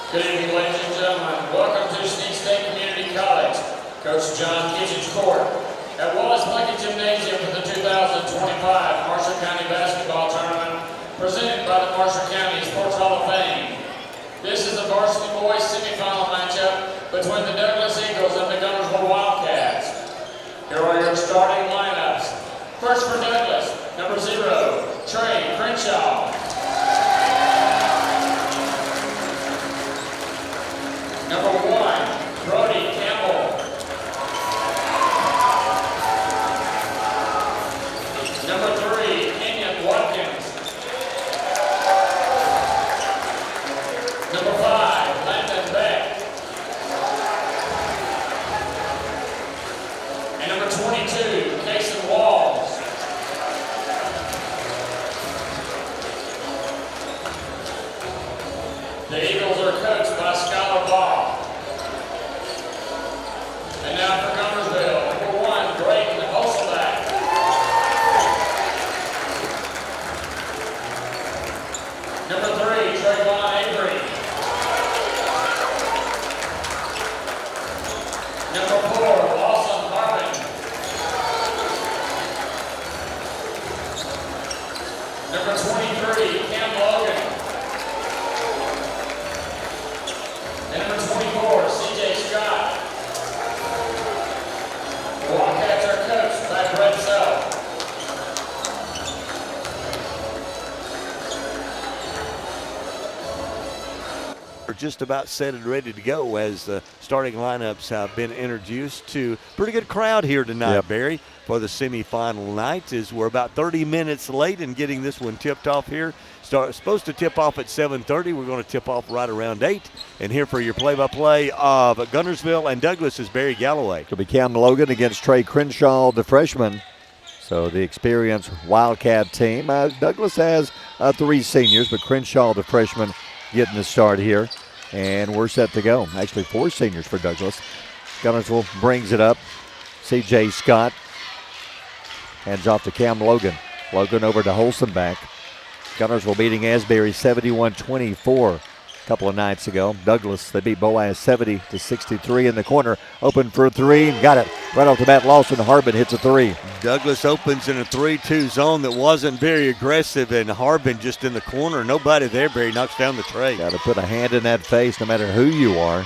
Good evening, ladies and gentlemen. Welcome to Sneak State Community College. Coach John Kitchen's court at Wallace Lincoln Gymnasium for the 2025 Marshall County Basketball Tournament presented by the Marshall County Sports Hall of Fame. This is the Varsity Boys semifinal matchup between the Douglas Eagles and the Guntersville Wildcats. Here are your starting lineups. First for Douglas, number 0, Trey Crenshaw. Number 1, Brody Campbell. Number 3, Kenyon Watkins. Number 5, Landon Beck. And number 22, Kason Walls. The Eagles are coached by Skylar Ball. And now for Guntersville, number 1, Drayton Holselback. Number 3, Trayvon Avery. Number 4, Lawson Harbin. Number 23, Cam Logan. And number 24, CJ Scott. The Wildcats are coached by Brett Self. We're just about set and ready to go as the starting lineups have been introduced to pretty good crowd here tonight, Barry, for the semifinal night. As we're about 30 minutes late in getting this one tipped off here. Supposed to tip off at 7:30. We're going to tip off right around 8. And here for your play-by-play of Guntersville and Douglas is Barry Galloway. It'll be Cam Logan against Trey Crenshaw, the freshman. So the experienced Wildcat team. Douglas has 3 seniors, but Crenshaw, the freshman, getting the start here. And we're set to go. Actually, 4 seniors for Douglas. Guntersville brings it up. C.J. Scott hands off to Cam Logan. Logan over to Holsenbach. Guntersville beating Asbury 71-24 a couple of nights ago. Douglas, they beat Boaz 70-63 in the corner. Open for a 3 and got it right off the bat. Lawson Harbin hits a 3. Douglas opens in a 3-2 zone that wasn't very aggressive, and Harbin just in the corner. Nobody there. Barry knocks down the tray. Got to put a hand in that face no matter who you are.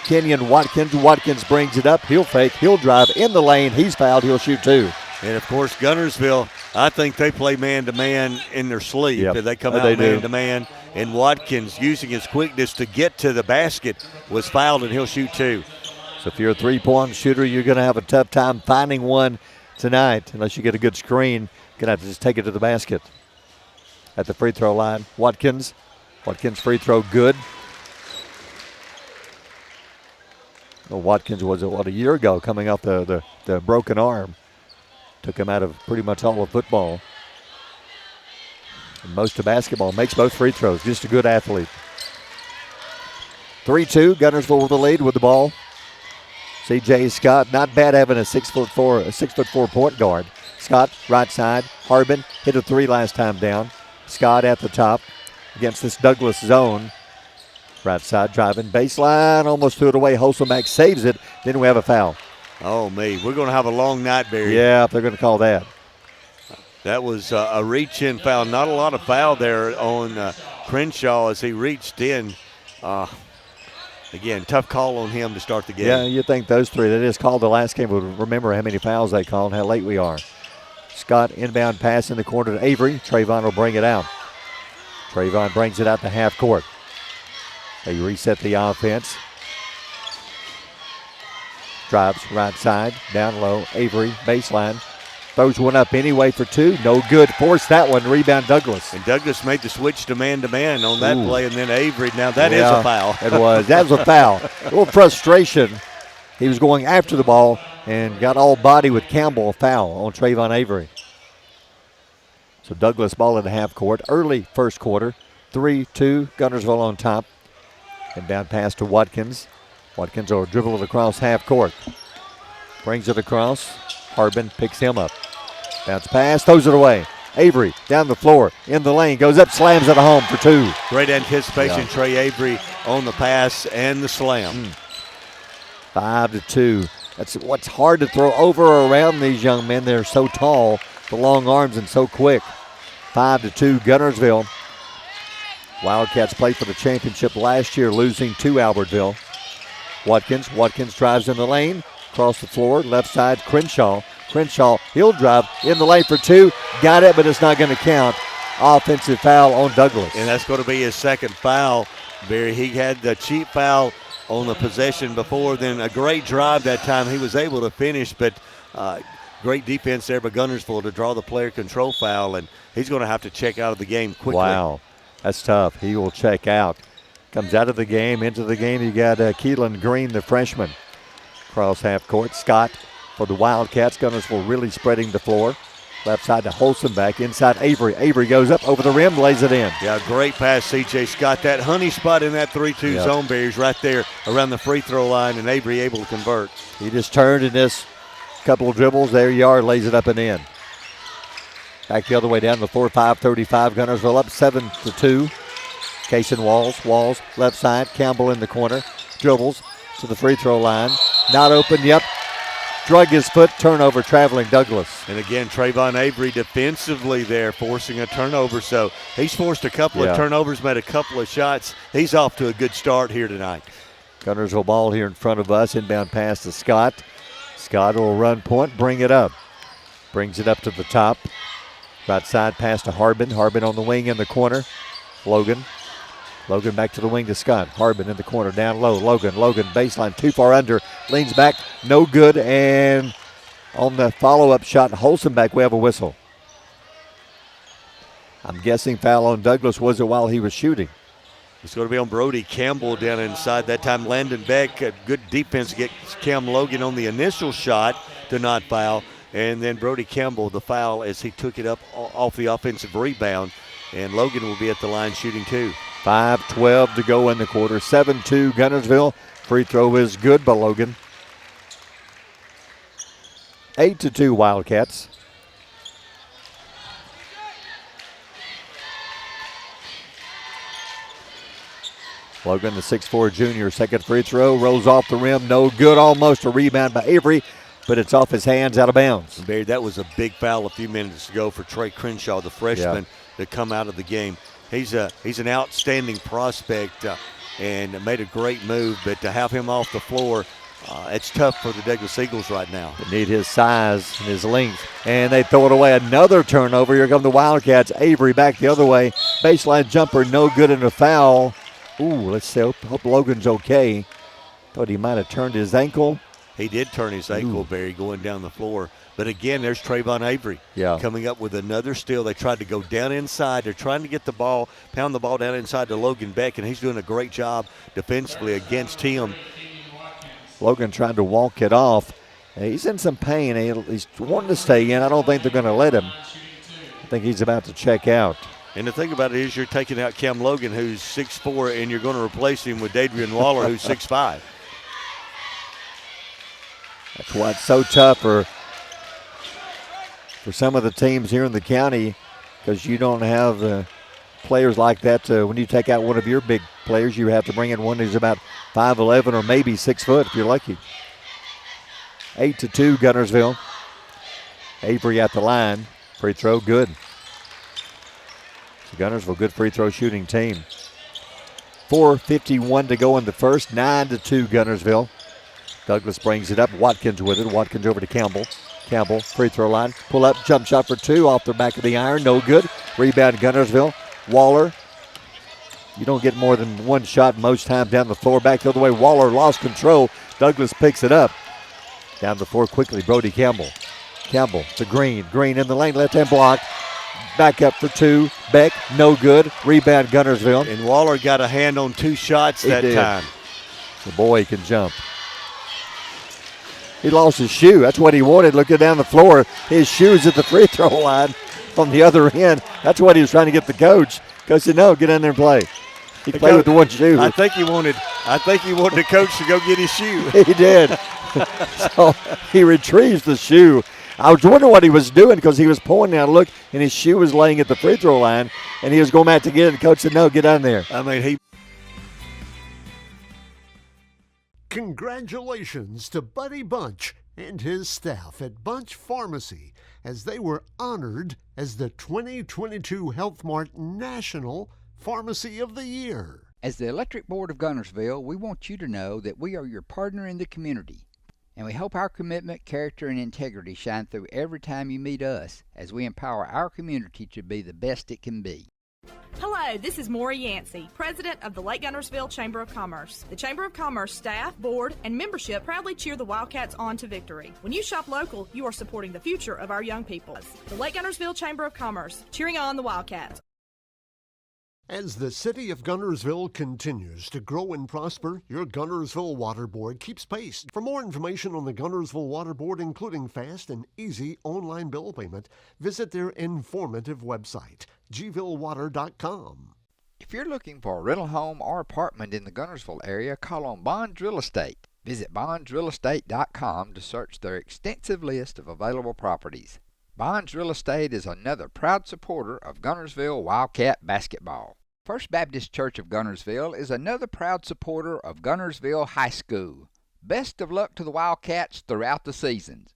Kenyon Watkins. Watkins brings it up. He'll fake. He'll drive in the lane. He's fouled. He'll shoot 2. And, of course, Guntersville, I think they play man-to-man in their sleep. Yep. They come out man-to-man, and Watkins, using his quickness to get to the basket, was fouled, and he'll shoot 2. So if you're a three-point shooter, you're going to have a tough time finding one tonight unless you get a good screen. You're going to have to just take it to the basket. At the free throw line, Watkins. Watkins free throw good. Well, Watkins was, a year ago coming off the broken arm. Took him out of pretty much all of football. And most of basketball. Makes both free throws. Just a good athlete. 3-2. Guntersville with the lead with the ball. C.J. Scott, not bad having a 6'4" point guard. Scott, right side. Harbin hit a 3 last time down. Scott at the top against this Douglas zone. Right side driving. Baseline, almost threw it away. Holsenbach saves it. Then we have a foul. Oh, me. We're going to have a long night, Barry. Yeah, if they're going to call that. That was a reach-in foul. Not a lot of foul there on Crenshaw as he reached in. Again, tough call on him to start the game. Yeah, you think those 3 that just called the last game would remember how many fouls they called and how late we are. Scott inbound pass in the corner to Avery. Trayvon will bring it out. Trayvon brings it out to half court. They reset the offense. Drives right side, down low. Avery, baseline. Throws one up anyway for 2. No good. Forced that one. Rebound Douglas. And Douglas made the switch to man-to-man on that play, and then Avery. Now that is a foul. It was. That was a foul. A little frustration. He was going after the ball and got all body with Campbell. A foul on Trayvon Avery. So Douglas ball at half court. Early first quarter. 3-2. Guntersville on top. And down pass to Watkins. Watkins will dribble it across half court. Brings it across. Harbin picks him up. Bounce pass, throws it away. Avery down the floor, in the lane, goes up, slams it home for 2. Great anticipation, Trey Avery, on the pass and the slam. 5-2. That's what's hard to throw over or around these young men. They're so tall, the long arms, and so quick. 5-2, Guntersville. Wildcats played for the championship last year, losing to Albertville. Watkins drives in the lane, across the floor, left side, Crenshaw, he'll drive in the lane for two. Got it, but it's not going to count. Offensive foul on Douglas. And that's going to be his second foul, Barry. He had the cheap foul on the possession before, then a great drive that time. He was able to finish, but great defense there by Guntersville to draw the player control foul, and he's going to have to check out of the game quickly. Wow, that's tough. He will check out. Comes out of the game, into the game. You got Keelan Green, the freshman. Cross half court. Scott for the Wildcats. Guntersville really spreading the floor. Left side to Holson, back inside Avery. Avery goes up over the rim, lays it in. Yeah, great pass, C.J. Scott. That honey spot in that 3-2 zone, Barry's right there around the free throw line, and Avery able to convert. He just turned in this couple of dribbles. There you are, lays it up and in. Back the other way down the floor, 5:35. Guntersville up 7-2. Cason Walls, left side. Campbell in the corner. Dribbles to the free throw line. Not open, yep. Drug his foot, turnover, traveling Douglas. And again, Trayvon Avery defensively there, forcing a turnover. So he's forced a couple of turnovers, made a couple of shots. He's off to a good start here tonight. Guntersville ball here in front of us. Inbound pass to Scott. Scott will run point, bring it up. Brings it up to the top. Right side pass to Harbin. Harbin on the wing in the corner. Logan back to the wing to Scott. Harbin in the corner, down low. Logan baseline, too far under. Leans back, no good. And on the follow-up shot, Holzenbeck, we have a whistle. I'm guessing foul on Douglas. Was it while he was shooting? It's going to be on Brody Campbell down inside. That time Landon Beck, good defense to get Cam Logan on the initial shot to not foul. And then Brody Campbell, the foul as he took it up off the offensive rebound. And Logan will be at the line shooting too. 5:12 to go in the quarter. 7-2 Guntersville. Free throw is good by Logan. 8-2 Wildcats. Logan, the 6'4 junior, second free throw, rolls off the rim, no good, almost a rebound by Avery, but it's off his hands, out of bounds. Barry, that was a big foul a few minutes ago for Trey Crenshaw, the freshman, to come out of the game. He's an outstanding prospect and made a great move, but to have him off the floor, it's tough for the Douglas Eagles right now. They need his size and his length, and they throw it away. Another turnover. Here come the Wildcats. Avery back the other way. Baseline jumper, no good, and a foul. Ooh, let's see. Hope Logan's okay. Thought he might have turned his ankle. He did turn his ankle, Barry, going down the floor. But again, there's Trayvon Avery coming up with another steal. They tried to go down inside. They're trying to get the ball, pound the ball down inside to Logan Beck, and he's doing a great job defensively against him. Logan tried to walk it off. He's in some pain. He's wanting to stay in. I don't think they're going to let him. I think he's about to check out. And the thing about it is you're taking out Cam Logan, who's 6'4", and you're going to replace him with Adrian Waller, who's 6'5". That's why it's so tough for some of the teams here in the county, because you don't have players like that. When you take out one of your big players, you have to bring in one who's about 5'11" or maybe 6 foot if you're lucky. 8-2 Guntersville. Avery at the line. Free throw, good. So Guntersville, good free throw shooting team. 4:51 to go in the first. 9-2 Guntersville. Douglas brings it up. Watkins with it. Watkins over to Campbell. Campbell, free throw line. Pull up, jump shot for two off the back of the iron. No good. Rebound Guntersville. Waller. You don't get more than one shot most times down the floor. Back the other way. Waller lost control. Douglas picks it up. Down the floor quickly. Brody Campbell. Campbell to Green. Green in the lane. Left-hand block. Back up for two. Beck, no good. Rebound Guntersville. And Waller got a hand on two shots that time. The boy can jump. He lost his shoe. That's what he wanted. Looking down the floor, his shoe's at the free throw line on the other end. That's what he was trying to get the coach. Coach said, no, get in there and play. He played with the one shoe. I think he wanted the coach to go get his shoe. He did. So he retrieves the shoe. I was wondering what he was doing because he was pointing out, look, and his shoe was laying at the free throw line, and he was going back to get it. The coach said, no, get on there. I mean, Congratulations to Buddy Bunch and his staff at Bunch Pharmacy as they were honored as the 2022 Health Mart National Pharmacy of the Year. As the Electric Board of Guntersville, we want you to know that we are your partner in the community, and we hope our commitment, character, and integrity shine through every time you meet us as we empower our community to be the best it can be. Hello, this is Maury Yancey, President of the Lake Guntersville Chamber of Commerce. The Chamber of Commerce staff, board, and membership proudly cheer the Wildcats on to victory. When you shop local, you are supporting the future of our young people. The Lake Guntersville Chamber of Commerce, cheering on the Wildcats. As the city of Guntersville continues to grow and prosper, your Guntersville Water Board keeps pace. For more information on the Guntersville Water Board, including fast and easy online bill payment, visit their informative website, gvillewater.com. If you're looking for a rental home or apartment in the Guntersville area, call on Bonds Real Estate. Visit bondsrealestate.com to search their extensive list of available properties. Bonds Real Estate is another proud supporter of Guntersville Wildcat basketball. First Baptist Church of Guntersville is another proud supporter of Guntersville High School. Best of luck to the Wildcats throughout the seasons.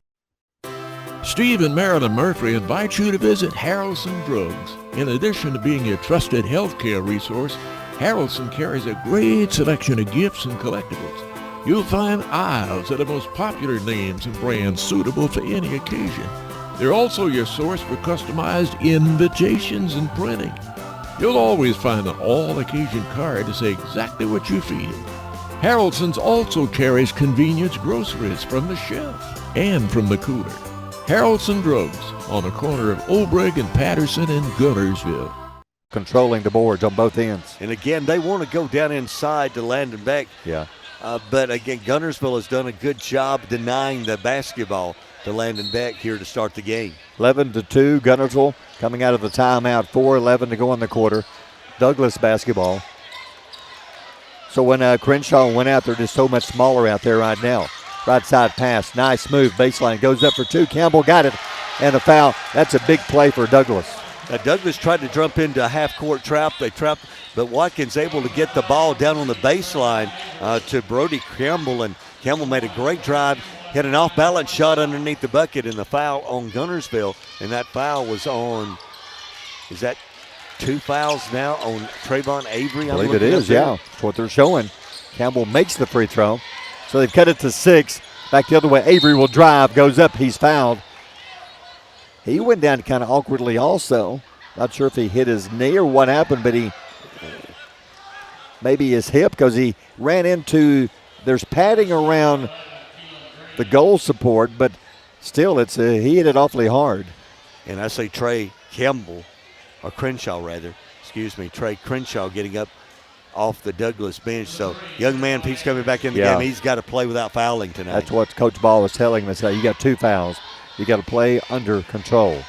Steve and Marilyn Murphy invite you to visit Harrelson Drugs. In addition to being your trusted healthcare resource, Harrelson carries a great selection of gifts and collectibles. You'll find aisles of the most popular names and brands suitable for any occasion. They're also your source for customized invitations and printing. You'll always find an all-occasion card to say exactly what you feel. Harrelson's also carries convenience groceries from the shelf and from the cooler. Harrelson Drugs on the corner of Obrig and Patterson in Guntersville. Controlling the boards on both ends. And again, they want to go down inside to Landon Beck. Yeah. But again, Guntersville has done a good job denying the basketball to Landon Beck here to start the game. 11-2, Guntersville coming out of the timeout, 4:11 to go in the quarter. Douglas basketball. So when Crenshaw went out, they're just so much smaller out there right now. Right side pass, nice move, baseline, goes up for two. Campbell got it, and a foul. That's a big play for Douglas. Douglas tried to jump into a half-court trap. They trapped, but Watkins able to get the ball down on the baseline to Brody Campbell, and Campbell made a great drive, hit an off-balance shot underneath the bucket, and the foul on Guntersville, and that foul was on, is that 2 fouls now on Trayvon Avery? I believe it is, yeah. That's what they're showing. Campbell makes the free throw. So they've cut it to 6. Back the other way, Avery will drive, goes up, he's fouled. He went down kind of awkwardly also. Not sure if he hit his knee or what happened, but maybe his hip, because he ran into, there's padding around the goal support, but still he hit it awfully hard. And I say Trey Campbell, or Crenshaw rather, Trey Crenshaw getting up off the Douglas bench. So young man, he's coming back in the game. He's got to play without fouling tonight. That's what Coach Ball was telling him. You got 2 fouls. You got to play under control.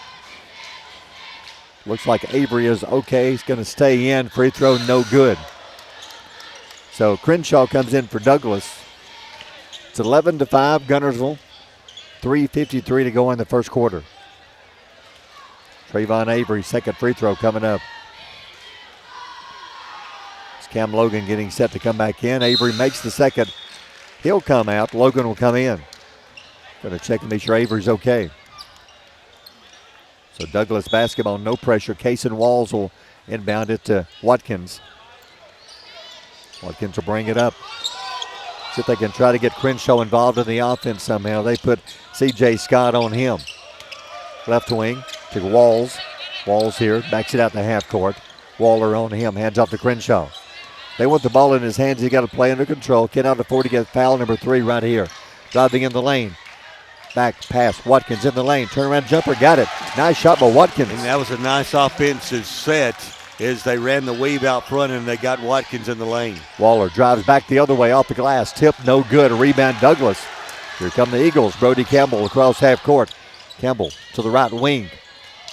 Looks like Avery is okay. He's going to stay in. Free throw, no good. So Crenshaw comes in for Douglas. It's 11-5, Guntersville. 3:53 to go in the first quarter. Trayvon Avery, second free throw coming up. It's Cam Logan getting set to come back in. Avery makes the second. He'll come out. Logan will come in. Going to check and make sure Avery's okay. So Douglas basketball, no pressure. Kaysen Walls will inbound it to Watkins. Watkins will bring it up. See if they can try to get Crenshaw involved in the offense somehow. They put C.J. Scott on him. Left wing to Walls. Walls here, backs it out to half court. Waller on him, hands off to Crenshaw. They want the ball in his hands. He got to play under control. Cannot afford to get foul number 3 right here. Driving in the lane. Back pass, Watkins in the lane. Turnaround jumper, got it. Nice shot by Watkins. And that was a nice offensive set as they ran the weave out front and they got Watkins in the lane. Waller drives back the other way off the glass. Tip, no good. A rebound, Douglas. Here come the Eagles. Brody Campbell across half court. Campbell to the right wing.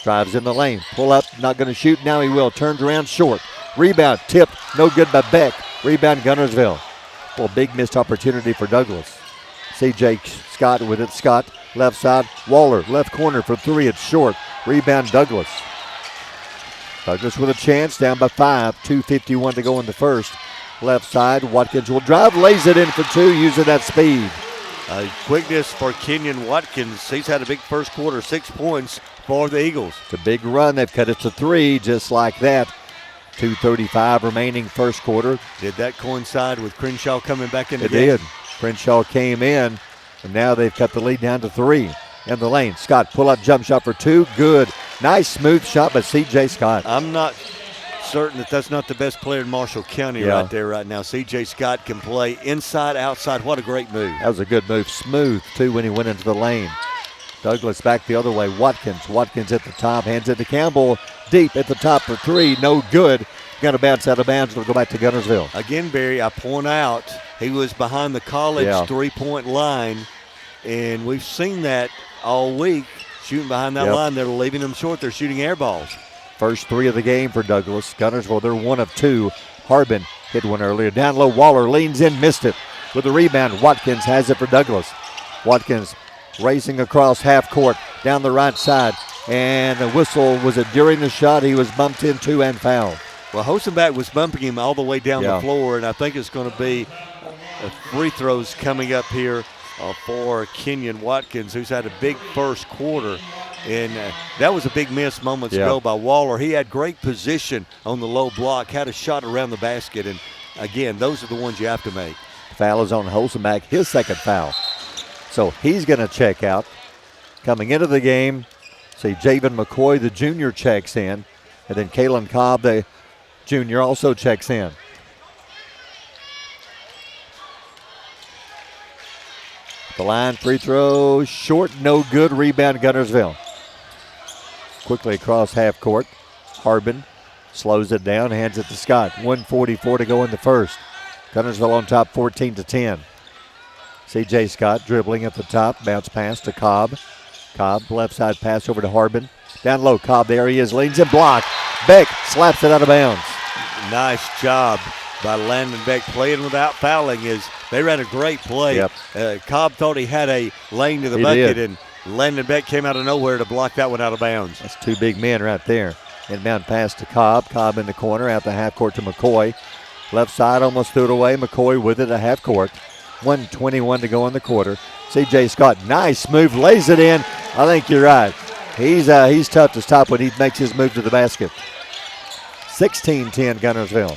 Drives in the lane. Pull up, not going to shoot. Now he will. Turns around short. Rebound, tipped, no good by Beck. Rebound, Guntersville. Well, big missed opportunity for Douglas. C.J. Scott with it. Scott, left side. Waller, left corner for 3. It's short. Rebound, Douglas. Douglas with a chance, down by 5. 2:51 to go in the first. left side. Watkins will drive, lays it in for two, using that speed. Quickness for Kenyon Watkins. He's had a big first quarter, 6 points for the Eagles. It's a big run. They've cut it to three just like that. 2:35 remaining first quarter. Did that coincide with Crenshaw coming back in the It game? did. Crenshaw came in, and now they've cut the lead down to three. In the lane, Scott pull-up jump shot for two. Good. Nice smooth shot by C.J. Scott. I'm not certain that's not the best player in Marshall County right there right now. C.J. Scott can play inside, outside. What a great move. That was a good move. Smooth, too, when he went into the lane. Douglas back the other way. Watkins at the top. Hands it to Campbell. Deep at the top for three. No good. Going to bounce out of bounds. It'll go back to Guntersville. Again, Barry, I point out he was behind the college three-point line, and we've seen that all week. Shooting behind that line, they're leaving them short. They're shooting air balls. First three of the game for Douglas. Guntersville, they're one of two. Harbin hit one earlier. Down low, Waller leans in, missed it. With the rebound, Watkins has it for Douglas. Watkins racing across half court, down the right side. And the whistle, was it during the shot? He was bumped into and fouled. Well, Hosenbach was bumping him all the way down the floor, and I think it's going to be free throws coming up here for Kenyon Watkins, who's had a big first quarter. And that was a big miss moments ago by Waller. He had great position on the low block, had a shot around the basket. And, again, those are the ones you have to make. Foul is on Hosenbach, his second foul. So he's going to check out. Coming into the game, see Javen McCoy, the junior, checks in. And then Kalen Cobb, the junior, also checks in. The line, free throw, short, no good. Rebound, Guntersville. Quickly across half court. Harbin slows it down, hands it to Scott. 1:44 to go in the first. Guntersville on top, 14-10. C.J. Scott dribbling at the top, bounce pass to Cobb. Cobb, left side pass over to Harbin. Down low, Cobb, there he is, leans in, block. Beck slaps it out of bounds. Nice job by Landon Beck playing without fouling. They ran a great play. Cobb thought he had a lane to the bucket, and Landon Beck came out of nowhere to block that one out of bounds. That's two big men right there. Inbound pass to Cobb. Cobb in the corner, out the half court to McCoy. Left side, almost threw it away. McCoy with it at half court. 1:21 to go in the quarter. C.J. Scott, nice move, lays it in. I think you're right. He's tough to stop when he makes his move to the basket. 16-10 Guntersville.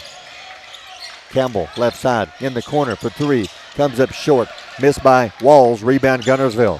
Campbell, left side, in the corner for three. Comes up short. Missed by Walls. Rebound Guntersville.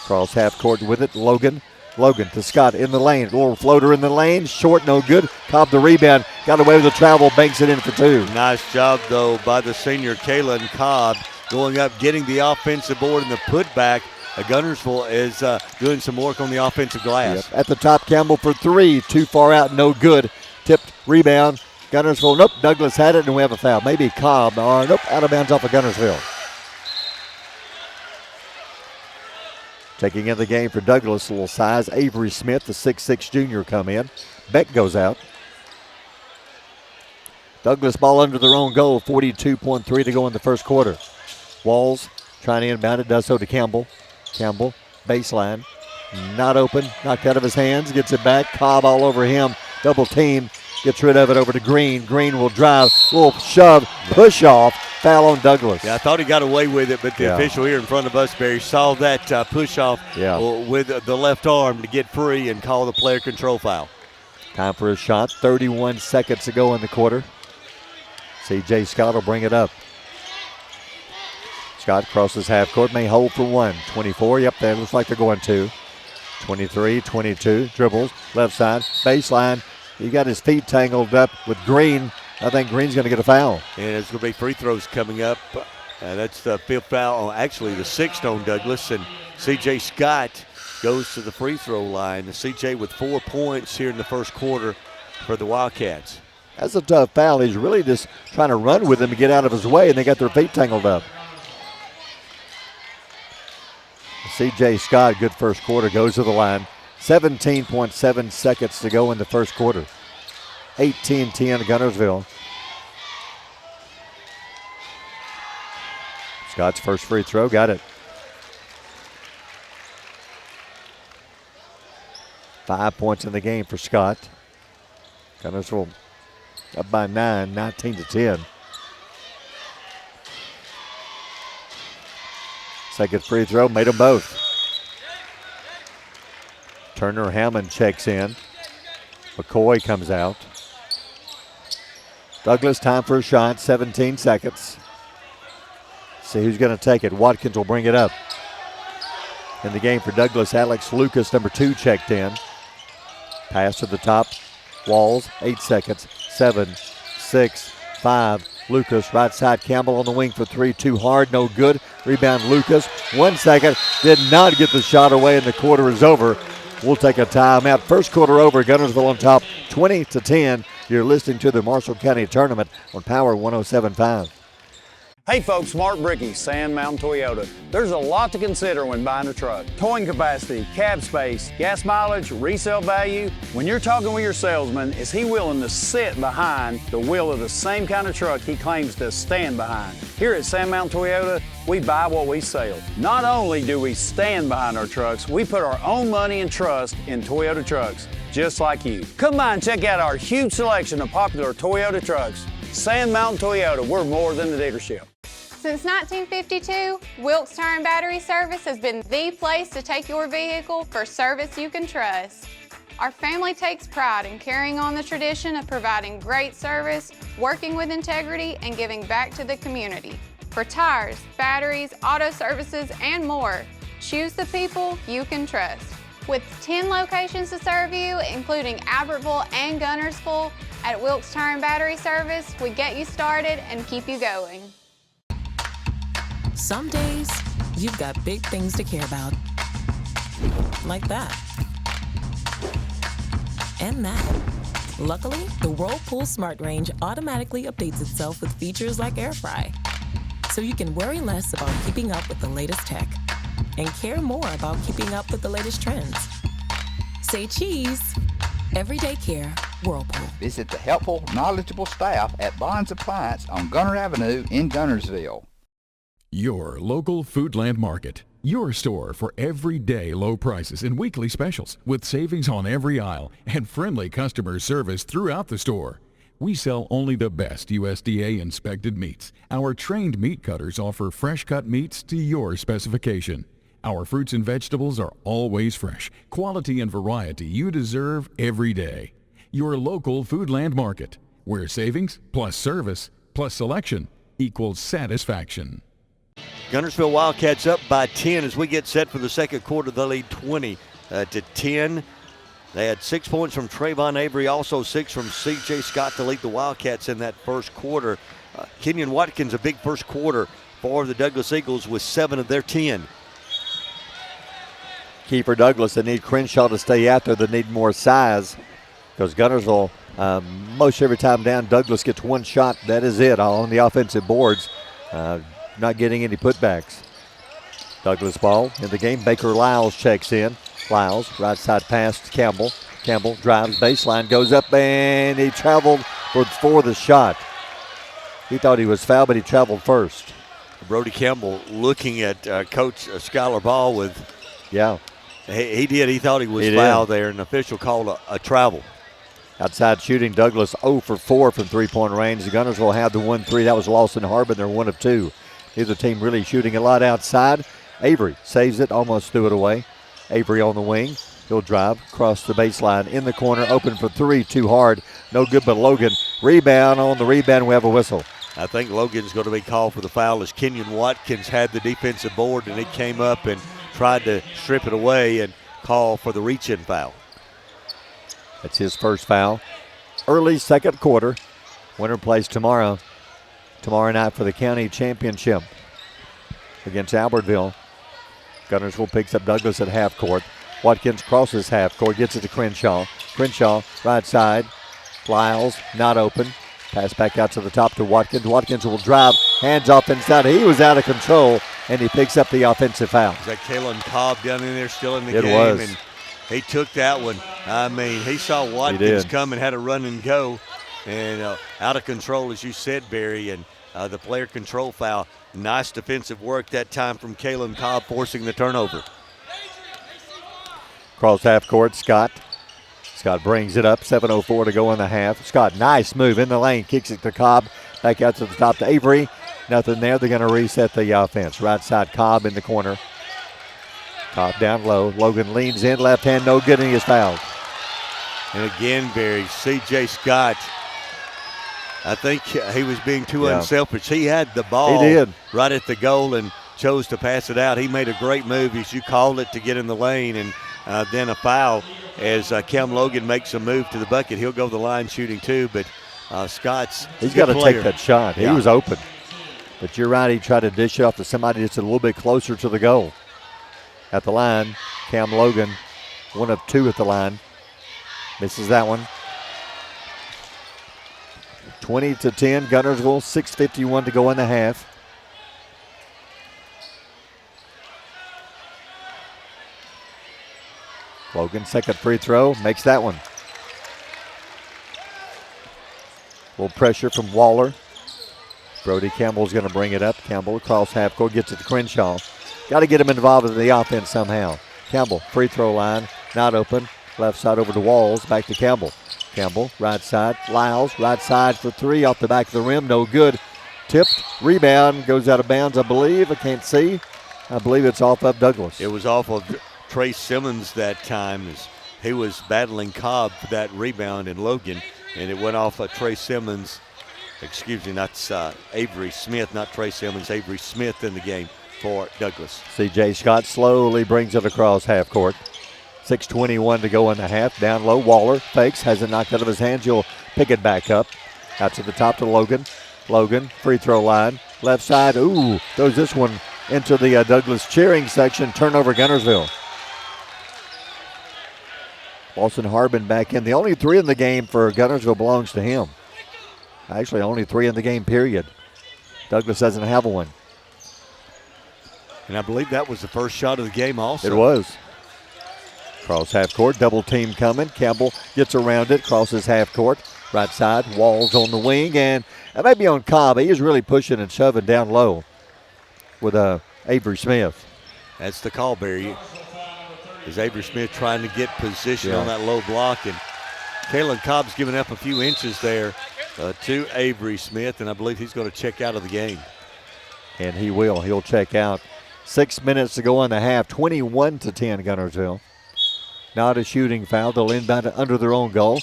Cross half court with it. Logan to Scott in the lane. Little floater in the lane. Short, no good. Cobb the rebound. Got away with the travel. Banks it in for two. Nice job, though, by the senior Kalen Cobb. Going up, getting the offensive board and the putback. Guntersville is doing some work on the offensive glass. At the top, Campbell for three. Too far out, no good. Tipped rebound. Guntersville, nope, Douglas had it, and we have a foul. Maybe Cobb, or nope, out of bounds off of Guntersville. Taking in the game for Douglas, a little size. Avery Smith, the 6'6 junior, come in. Beck goes out. Douglas ball under their own goal, 42.3 to go in the first quarter. Walls trying to inbound it, does so to Campbell. Campbell, baseline, not open, knocked out of his hands, gets it back. Cobb all over him, double team. Gets rid of it over to Green. Green will drive. Little shove, push off. Foul on Douglas. Yeah, I thought he got away with it, but the official here in front of us, Barry, saw that push off with the left arm to get free and call the player control foul. Time for a shot. 31 seconds to go in the quarter. C.J. Scott will bring it up. Scott crosses half court, may hold for one. 24, yep, that looks like they're going to. 23, 22, dribbles, left side, baseline. He got his feet tangled up with Green. I think Green's going to get a foul. And it's going to be free throws coming up. That's the fifth foul, actually the sixth on Douglas. And C.J. Scott goes to the free throw line. C.J. with 4 points here in the first quarter for the Wildcats. That's a tough foul. He's really just trying to run with him and get out of his way, and they got their feet tangled up. C.J. Scott, good first quarter, goes to the line. 17.7 seconds to go in the first quarter. 18-10 Guntersville. Scott's first free throw, got it. 5 points in the game for Scott. Guntersville up by 9, 19-10. Second free throw made them both. Turner Hammond checks in. McCoy comes out. Douglas, time for a shot, 17 seconds. See who's going to take it. Watkins will bring it up. In the game for Douglas, Alex Lucas, number 2, checked in. Pass to the top. Walls, 8 seconds. 7, 6, 5. Lucas, right side. Campbell on the wing for 3. Too hard, no good. Rebound Lucas. 1 second. Did not get the shot away, and the quarter is over. We'll take a timeout. First quarter over. Guntersville on top, 20-10. You're listening to the Marshall County Tournament on Power 107.5. Hey folks, Mark Bricky, Sand Mountain Toyota. There's a lot to consider when buying a truck. Towing capacity, cab space, gas mileage, resale value. When you're talking with your salesman, is he willing to sit behind the wheel of the same kind of truck he claims to stand behind? Here at Sand Mountain Toyota, we buy what we sell. Not only do we stand behind our trucks, we put our own money and trust in Toyota trucks, just like you. Come by and check out our huge selection of popular Toyota trucks. Sand Mountain Toyota, we're more than a dealership. Since 1952, Wilkes Tire and Battery Service has been the place to take your vehicle for service you can trust. Our family takes pride in carrying on the tradition of providing great service, working with integrity, and giving back to the community. For tires, batteries, auto services, and more, choose the people you can trust. With 10 locations to serve you, including Albertville and Guntersville, at Wilkes Tire and Battery Service, we get you started and keep you going. Some days, you've got big things to care about. Like that. And that. Luckily, the Whirlpool Smart Range automatically updates itself with features like Air Fry. So you can worry less about keeping up with the latest tech and care more about keeping up with the latest trends. Say cheese. Everyday care, Whirlpool. Visit the helpful, knowledgeable staff at Bond's Appliance on Gunter Avenue in Guntersville. Your local Foodland Market. Your store for everyday low prices and weekly specials with savings on every aisle and friendly customer service throughout the store. We sell only the best USDA inspected meats. Our trained meat cutters offer fresh cut meats to your specification. Our fruits and vegetables are always fresh, quality and variety you deserve every day. Your local Foodland Market, where savings plus service plus selection equals satisfaction. Guntersville Wildcats up by 10 as we get set for the second quarter. They lead 20-10. They had 6 points from Trayvon Avery, also 6 from C.J. Scott to lead the Wildcats in that first quarter. Kenyon Watkins, a big first quarter for the Douglas Eagles with 7 of their 10. Key for Douglas, they need Crenshaw to stay out there. They need more size because Guntersville, most every time down, Douglas gets one shot. That is it on the offensive boards. Not getting any putbacks. Douglas ball in the game. Baker Lyles checks in. Lyles, right side pass to Campbell. Campbell drives baseline, goes up, and he traveled for the shot. He thought he was fouled, but he traveled first. Brody Campbell looking at Coach Skylar Ball with, he did. He thought he was fouled there, and the official called a travel. Outside shooting, Douglas 0 for 4 from three-point range. The Guntersville had the 1-3. That was Lawson Harbin. They're 1 of 2. Neither team really shooting a lot outside. Avery saves it, almost threw it away. Avery on the wing. He'll drive across the baseline in the corner. Open for 3, too hard. No good, but Logan. Rebound on the rebound. We have a whistle. I think Logan's going to be called for the foul as Kenyon Watkins had the defensive board and he came up and tried to strip it away and call for the reach-in foul. That's his first foul. Early second quarter. Winner plays tomorrow night for the county championship against Albertville. Guntersville picks up Douglas at half court. Watkins crosses half court, gets it to Crenshaw. Crenshaw, right side. Lyles, not open. Pass back out to the top to Watkins. Watkins will drive, hands off inside. He was out of control, and he picks up the offensive foul. Is that Kalen Cobb down in there still in the game? It was. And he took that one. I mean, he saw Watkins come and had a run and go. And out of control, as you said, Barry, and the player control foul. Nice defensive work that time from Kalen Cobb, forcing the turnover. Cross half court, Scott. Scott brings it up, 7:04 to go in the half. Scott, nice move in the lane, kicks it to Cobb. Back out to the top to Avery. Nothing there. They're going to reset the offense. Right side, Cobb in the corner. Cobb down low. Logan leans in. Left hand, no good, and he is fouled. And again, Barry, C.J. Scott, I think he was being too unselfish. He had the ball right at the goal and chose to pass it out. He made a great move, as you called it, to get in the lane, and then a foul as Cam Logan makes a move to the bucket. He'll go the line shooting too, but Scott's he's got to take that shot. He was open. But you're right, he tried to dish it off to somebody that's a little bit closer to the goal. At the line, Cam Logan, 1 of 2 at the line. Misses that one. 20-10, Guntersville, 6:51 to go in the half. Logan, second free throw, makes that one. A little pressure from Waller. Brody Campbell's going to bring it up. Campbell across half court, gets it to Crenshaw. Got to get him involved in the offense somehow. Campbell, free throw line, not open. Left side over to Walls, back to Campbell. Campbell, right side, Lyles, right side for 3, off the back of the rim, no good. Tipped, rebound, goes out of bounds, I believe. I can't see. I believe it's off of Douglas. It was off of Trey Simmons that time, as he was battling Cobb for that rebound in Logan, and it went off of Trey Simmons. Excuse me, that's Avery Smith, not Trey Simmons. Avery Smith in the game for Douglas. C.J. Scott slowly brings it across half court. 6:21 to go in the half. Down low, Waller fakes, has it knocked out of his hands. You'll pick it back up. Out to the top to Logan. Logan, free throw line. Left side, throws this one into the Douglas cheering section. Turnover Guntersville. Lawson Harbin back in. The only 3 in the game for Guntersville belongs to him. Actually, only 3 in the game, period. Douglas doesn't have one. And I believe that was the first shot of the game also. It was. Cross half court, double team coming. Campbell gets around it, crosses half court. Right side, Walls on the wing, and that may be on Cobb. He is really pushing and shoving down low with Avery Smith. That's the call, Barry. Is Avery Smith trying to get position on that low block, and Kalen Cobb's giving up a few inches there to Avery Smith, and I believe he's going to check out of the game. And he will. He'll check out. 6 minutes to go in the half. 21-10 Guntersville. Not a shooting foul. They'll inbound it under their own goal.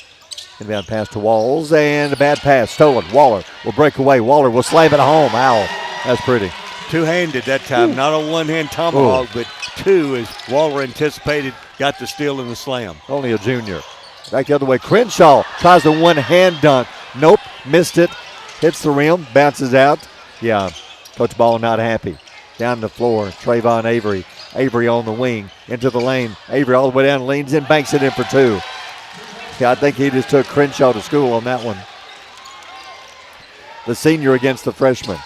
Inbound pass to Walls, and a bad pass stolen. Waller will break away. Waller will slam it home. Ow. That's pretty. Two-handed that time. Not a one-hand tomahawk, but 2 as Waller anticipated, got the steal and the slam. Only a junior. Back the other way. Crenshaw tries the one-hand dunk. Nope, missed it. Hits the rim, bounces out. Yeah, Coach Ball not happy. Down the floor, Trayvon Avery. Avery on the wing, into the lane. Avery all the way down, leans in, banks it in for 2. Yeah, I think he just took Crenshaw to school on that one. The senior against the freshman.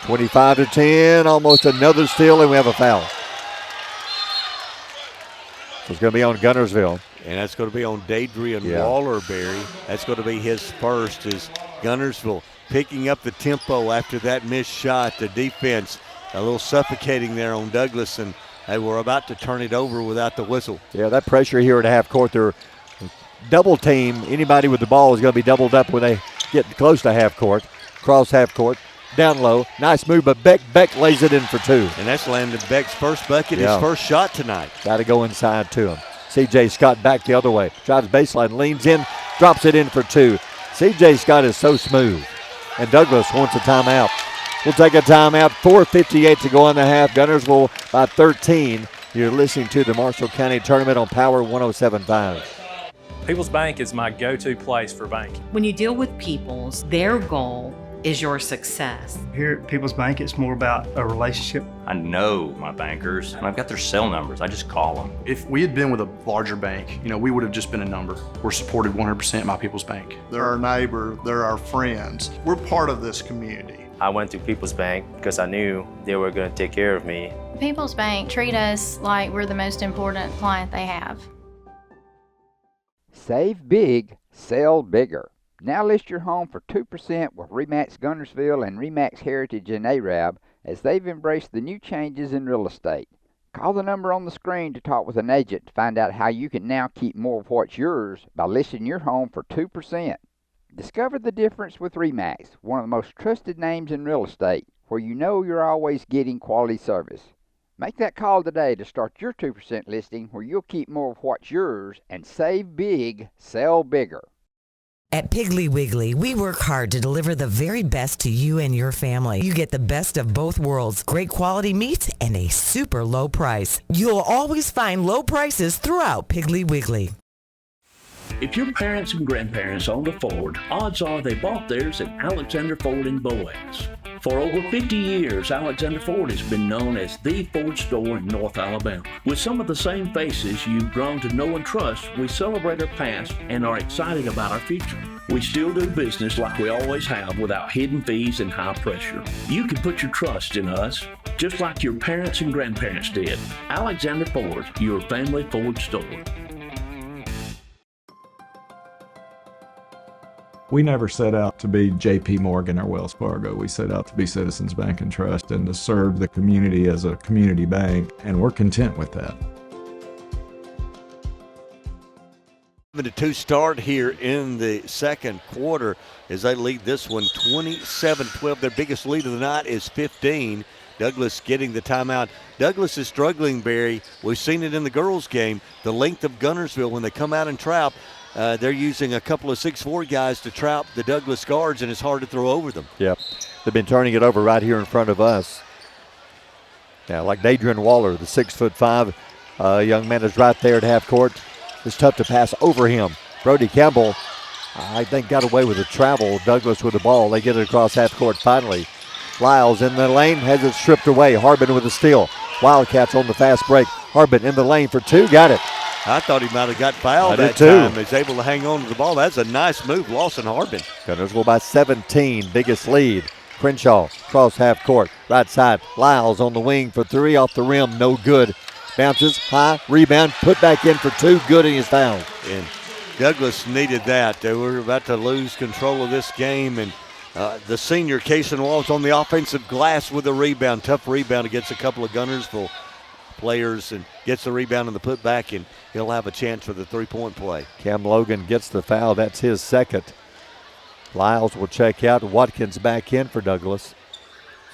25-10, almost another steal, and we have a foul. So it's going to be on Guntersville. And that's going to be on Dadrian Waller, Barry. That's going to be his first, as Guntersville picking up the tempo after that missed shot. The defense a little suffocating there on Douglas, and they were about to turn it over without the whistle. Yeah, that pressure here at half court, they're double team. Anybody with the ball is going to be doubled up when they get close to half court. Cross half court, down low. Nice move, but Beck lays it in for 2. And that's Landon Beck's first bucket, his first shot tonight. Got to go inside to him. C.J. Scott back the other way. Drives baseline, leans in, drops it in for 2. C.J. Scott is so smooth. And Douglas wants a timeout. We'll take a timeout. 4:58 to go in the half. Guntersville by 13. You're listening to the Marshall County Tournament on Power 107.5. People's Bank is my go-to place for banking. When you deal with People's, their goal is your success. Here at People's Bank, it's more about a relationship. I know my bankers, and I've got their cell numbers. I just call them. If we had been with a larger bank, we would have just been a number. We're supported 100% by People's Bank. They're our neighbor, they're our friends. We're part of this community. I went to People's Bank because I knew they were going to take care of me. People's Bank treat us like we're the most important client they have. Save big, sell bigger. Now list your home for 2% with RE/MAX Guntersville and RE/MAX Heritage in Arab, as they've embraced the new changes in real estate. Call the number on the screen to talk with an agent to find out how you can now keep more of what's yours by listing your home for 2%. Discover the difference with RE/MAX, one of the most trusted names in real estate. where you know you're always getting quality service. Make that call today to start your 2% listing where you'll keep more of what's yours and save big, sell bigger. At Piggly Wiggly, we work hard to deliver the very best to you and your family. You get the best of both worlds, great quality meats and a super low price. You'll always find low prices throughout Piggly Wiggly. If your parents and grandparents owned a Ford, odds are they bought theirs at Alexander Ford in Boaz. For over 50 years, Alexander Ford has been known as the Ford store in North Alabama. With some of the same faces you've grown to know and trust, we celebrate our past and are excited about our future. We still do business like we always have without hidden fees and high pressure. You can put your trust in us, just like your parents and grandparents did. Alexander Ford, your family Ford store. We never set out to be JP Morgan or Wells Fargo. We set out to be Citizens Bank and Trust and to serve the community as a community bank, and we're content with that. 7-2 start here in the second quarter as they lead this one 27-12. Their biggest lead of the night is 15. Douglas getting the timeout. Douglas is struggling, Barry. We've seen it in the girls' game. The length of Guntersville when they come out and trap. They're using a couple of 6'4" guys to trap the Douglas guards, and it's hard to throw over them. Yep. They've been turning it over right here in front of us. Now, like Dadrian Waller, the 6'5" young man is right there at half court. It's tough to pass over him. Brody Campbell, I think, got away with the travel. Douglas with the ball. They get it across half court finally. Lyles in the lane, has it stripped away. Harbin with the steal. Wildcats on the fast break. Harbin in the lane for two, got it. I thought he might have got fouled that too. time. He's able to hang on to the ball. That's a nice move, Lawson Harbin. Guntersville by 17, biggest lead. Crenshaw, cross half court, right side. Lyles on the wing for three, off the rim, no good. Bounces, high, rebound, put back in for two, good, and he's fouled. And Douglas needed that. They were about to lose control of this game, and the senior, Kason Walls, on the offensive glass with a rebound. Tough rebound against a couple of Guntersville players, and gets the rebound and the putback, and he'll have a chance for the three-point play. Cam Logan gets the foul. That's his second. Lyles will check out. Watkins back in for Douglas.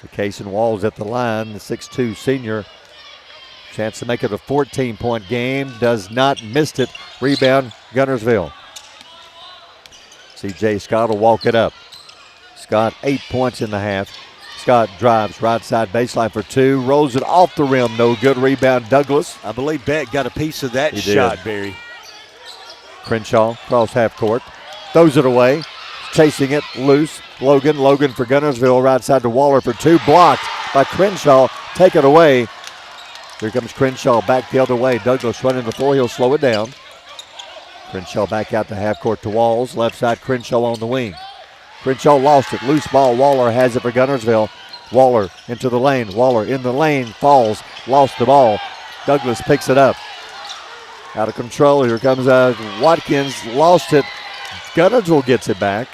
So Kason Walls at the line, the 6'2" senior. Chance to make it a 14-point game. Does not, missed it. Rebound, Guntersville. C.J. Scott will walk it up. Scott, 8 points in the half. Scott drives right side baseline for two. Rolls it off the rim. No good. Rebound, Douglas. I believe Beck got a piece of that shot, Barry. Crenshaw, cross half court. Throws it away. Chasing it, loose. Logan for Guntersville. Right side to Waller for two. Blocked by Crenshaw. Take it away. Here comes Crenshaw back the other way. Douglas running the floor. He'll slow it down. Crenshaw back out to half court to Walls. Left side, Crenshaw on the wing. Crenshaw lost it. Loose ball. Waller has it for Guntersville. Waller into the lane. Waller in the lane. Falls. Lost the ball. Douglas picks it up. Out of control. Here comes Watkins. Lost it. Guntersville gets it back.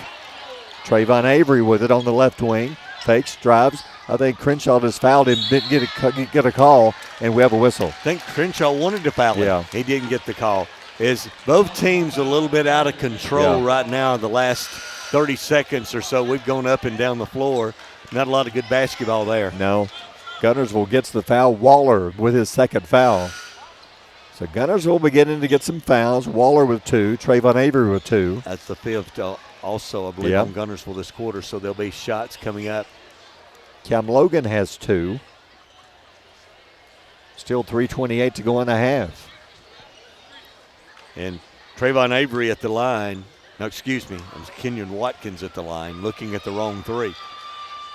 Trayvon Avery with it on the left wing. Fakes, drives. I think Crenshaw just fouled him. Didn't get a call, and we have a whistle. I think Crenshaw wanted to foul him. He didn't get the call. Is both teams a little bit out of control right now in the last 30 seconds or so. We've gone up and down the floor. Not a lot of good basketball there. No. Guntersville gets the foul. Waller with his second foul. So Guntersville beginning to get some fouls. Waller with two. Trayvon Avery with two. That's the fifth also, I believe, on Guntersville this quarter. So there'll be shots coming up. Cam Logan has two. Still 3:28 to go in the half. And Trayvon Avery at the line. No, excuse me. It was Kenyon Watkins at the line, looking at the wrong three.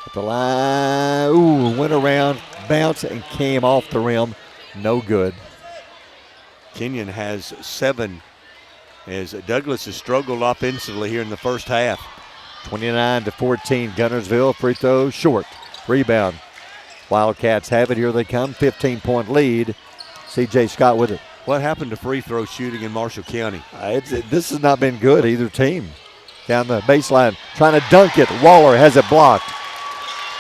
At the line. Ooh, went around, bounced, and came off the rim. No good. Kenyon has 7 as Douglas has struggled offensively here in the first half. 29-14, Guntersville. Free throw short. Rebound. Wildcats have it. Here they come. 15-point lead. C.J. Scott with it. What happened to free throw shooting in Marshall County? This has not been good, either team. Down the baseline, trying to dunk it. Waller has it blocked.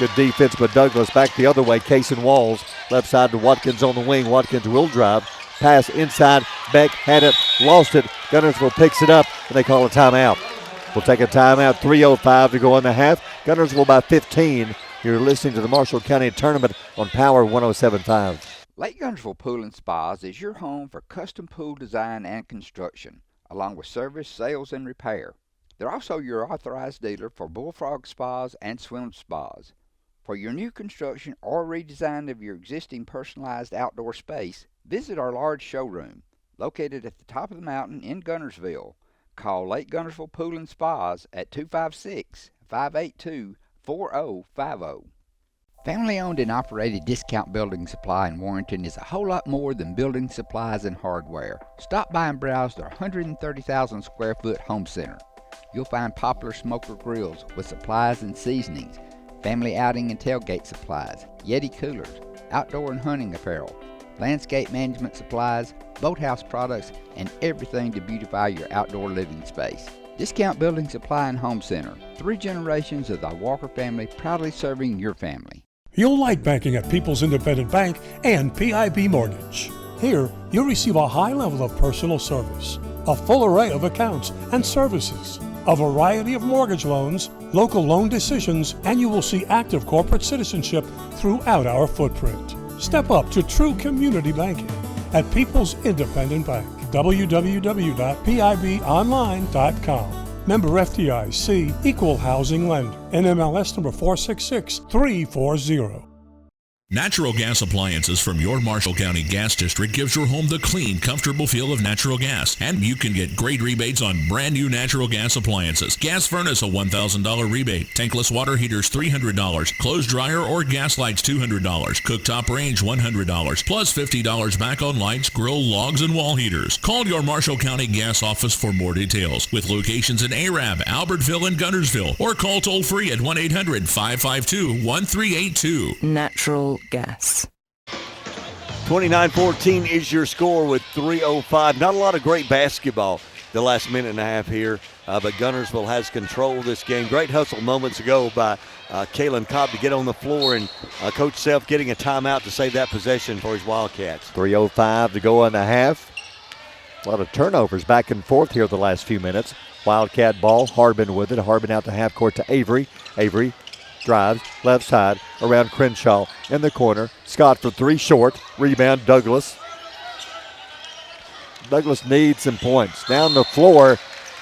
Good defense, but Douglas back the other way. Kason Walls, left side to Watkins on the wing. Watkins will drive. Pass inside. Beck had it, lost it. Guntersville picks it up, and they call a timeout. We'll take a timeout. 3:05 to go in the half. Guntersville by 15. You're listening to the Marshall County Tournament on Power 107.5. Lake Guntersville Pool and Spas is your home for custom pool design and construction, along with service, sales, and repair. They're also your authorized dealer for Bullfrog Spas and Swim Spas. For your new construction or redesign of your existing personalized outdoor space, visit our large showroom, located at the top of the mountain in Guntersville. Call Lake Guntersville Pool and Spas at 256-582-4050. Family-owned and operated Discount Building Supply in Warrenton is a whole lot more than building supplies and hardware. Stop by and browse their 130,000 square foot home center. You'll find Poplar Smoker Grills with supplies and seasonings, family outing and tailgate supplies, Yeti coolers, outdoor and hunting apparel, landscape management supplies, boathouse products, and everything to beautify your outdoor living space. Discount Building Supply and Home Center. 3 generations of the Walker family proudly serving your family. You'll like banking at People's Independent Bank and PIB Mortgage. Here, you'll receive a high level of personal service, a full array of accounts and services, a variety of mortgage loans, local loan decisions, and you will see active corporate citizenship throughout our footprint. Step up to true community banking at People's Independent Bank. www.pibonline.com. Member FDIC, Equal Housing Lender. NMLS number 466340. Natural gas appliances from your Marshall County Gas District gives your home the clean, comfortable feel of natural gas. And you can get great rebates on brand new natural gas appliances. Gas furnace, a $1,000 rebate. Tankless water heaters, $300. Clothes dryer or gas lights, $200. Cooktop range, $100. Plus $50 back on lights, grill, logs, and wall heaters. Call your Marshall County Gas office for more details. With locations in Arab, Albertville, and Guntersville. Or call toll free at 1-800-552-1382. Natural gas. 29-14 is your score with 3:05. Not a lot of great basketball the last minute and a half here, but Guntersville has control of this game. Great hustle moments ago by Kalen Cobb to get on the floor, and Coach Self getting a timeout to save that possession for his Wildcats. 3:05 to go in the half. A lot of turnovers back and forth here the last few minutes. Wildcat ball, Harbin with it. Harbin out to half court to Avery. Avery drives, left side, around Crenshaw in the corner. Scott for 3 short. Rebound, Douglas. Douglas needs some points. Down the floor,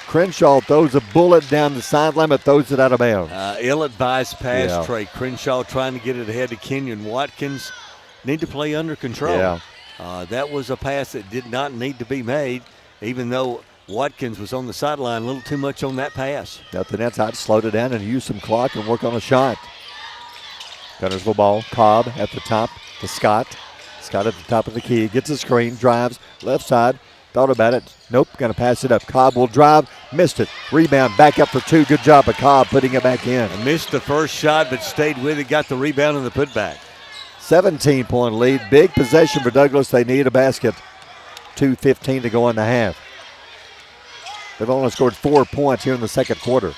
Crenshaw throws a bullet down the sideline, but throws it out of bounds. Ill-advised pass, Trey Crenshaw trying to get it ahead to Kenyon Watkins. Need to play under control. Yeah. That was a pass that did not need to be made, even though Watkins was on the sideline a little too much on that pass. Nothing else. I'd slow it down and use some clock and work on a shot. Guntersville ball. Cobb at the top to Scott. Scott at the top of the key. Gets a screen. Drives. Left side. Thought about it. Nope. Going to pass it up. Cobb will drive. Missed it. Rebound. Back up for 2. Good job of Cobb putting it back in. Missed the first shot but stayed with it. Got the rebound and the putback. 17-point lead. Big possession for Douglas. They need a basket. 2:15 to go in the half. They've only scored 4 points here in the second quarter.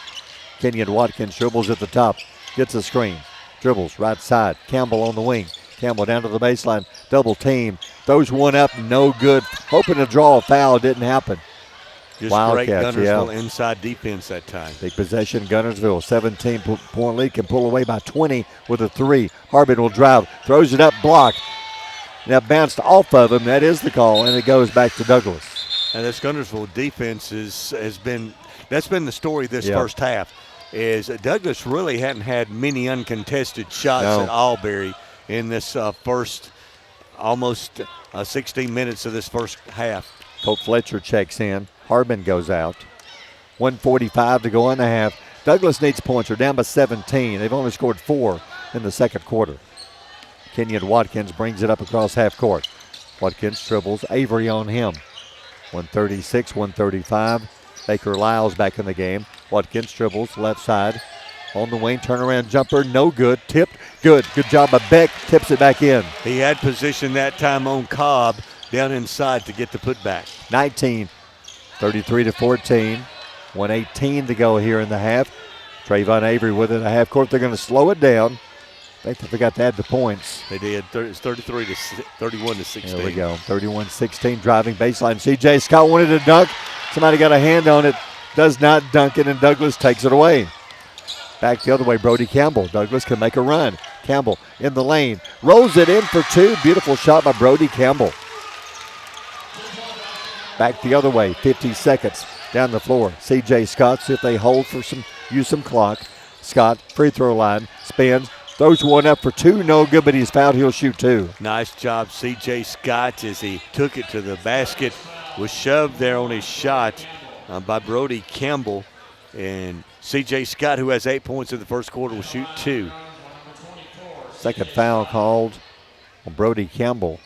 Kenyon Watkins dribbles at the top. Gets a screen. Dribbles right side. Campbell on the wing. Campbell down to the baseline. Double team. Throws one up. No good. Hoping to draw a foul. Didn't happen. Just Wildcats, great Guntersville inside defense that time. Big possession. Guntersville. 17-point lead. Can pull away by 20 with a 3. Harbin will drive. Throws it up. Block. Now bounced off of him. That is the call. And it goes back to Douglas. And this Guntersville defense that's been the story this first half, is Douglas really hadn't had many uncontested shots at Albury in this first almost 16 minutes of this first half. Colt Fletcher checks in. Harbin goes out. 1:45 to go in the half. Douglas needs points. They're down by 17. They've only scored 4 in the second quarter. Kenyon Watkins brings it up across half court. Watkins dribbles. Avery on him. 136, 135. Baker Lyles back in the game. Watkins dribbles left side. On the wing, turnaround jumper, no good. Tipped, good. Good job by Beck. Tips it back in. He had position that time on Cobb down inside to get the putback. 19, 33 to 14. 1:18 to go here in the half. Trayvon Avery with it at half court. They're going to slow it down. I think they forgot to add the points. They did. It's 31 to 16. There we go. 31-16 driving baseline. C.J. Scott wanted to dunk. Somebody got a hand on it. Does not dunk it, and Douglas takes it away. Back the other way, Brody Campbell. Douglas can make a run. Campbell in the lane. Rolls it in for two. Beautiful shot by Brody Campbell. Back the other way, 50 seconds down the floor. C.J. Scott, see if they hold for use some clock. Scott, free throw line, spins, throws one up for two. No good, but he's fouled. He'll shoot two. Nice job, C.J. Scott, as he took it to the basket. Was shoved there on his shot by Brody Campbell. And C.J. Scott, who has 8 points in the first quarter, will shoot two. Second foul called on Brody Campbell.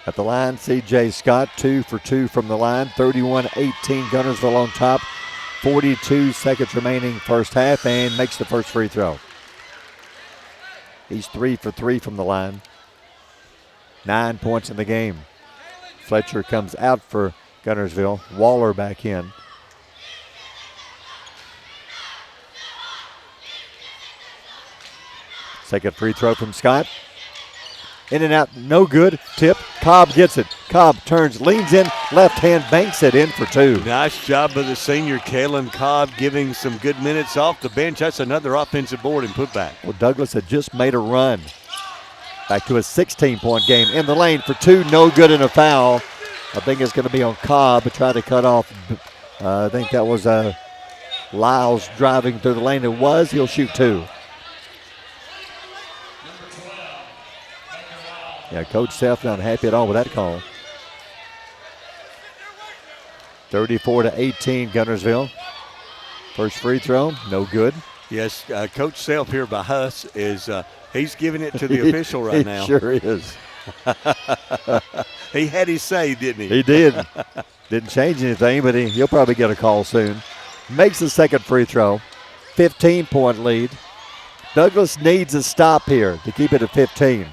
At the line, C.J. Scott, 2 for 2 from the line. 31-18, Guntersville on top. 42 seconds remaining first half, and makes the first free throw. He's 3 for 3 from the line. 9 points in the game. Fletcher comes out for Guntersville. Waller back in. Second free throw from Scott. In and out, no good. Tip. Cobb gets it. Cobb turns, leans in, left hand, banks it in for two. Nice job by the senior, Kalen Cobb, giving some good minutes off the bench. That's another offensive board and putback. Well, Douglas had just made a run. Back to a 16-point game. In the lane for two, no good and a foul. I think it's going to be on Cobb to try to cut off. I think that was Lyles driving through the lane. It was. He'll shoot two. Yeah, Coach Self not happy at all with that call. 34-18, Guntersville. First free throw, no good. Yes, Coach Self here by us is he's giving it to the official right now. He sure is. He had his say, didn't he? He did. Didn't change anything, but he'll probably get a call soon. Makes the second free throw. 15-point lead. Douglas needs a stop here to keep it at 15.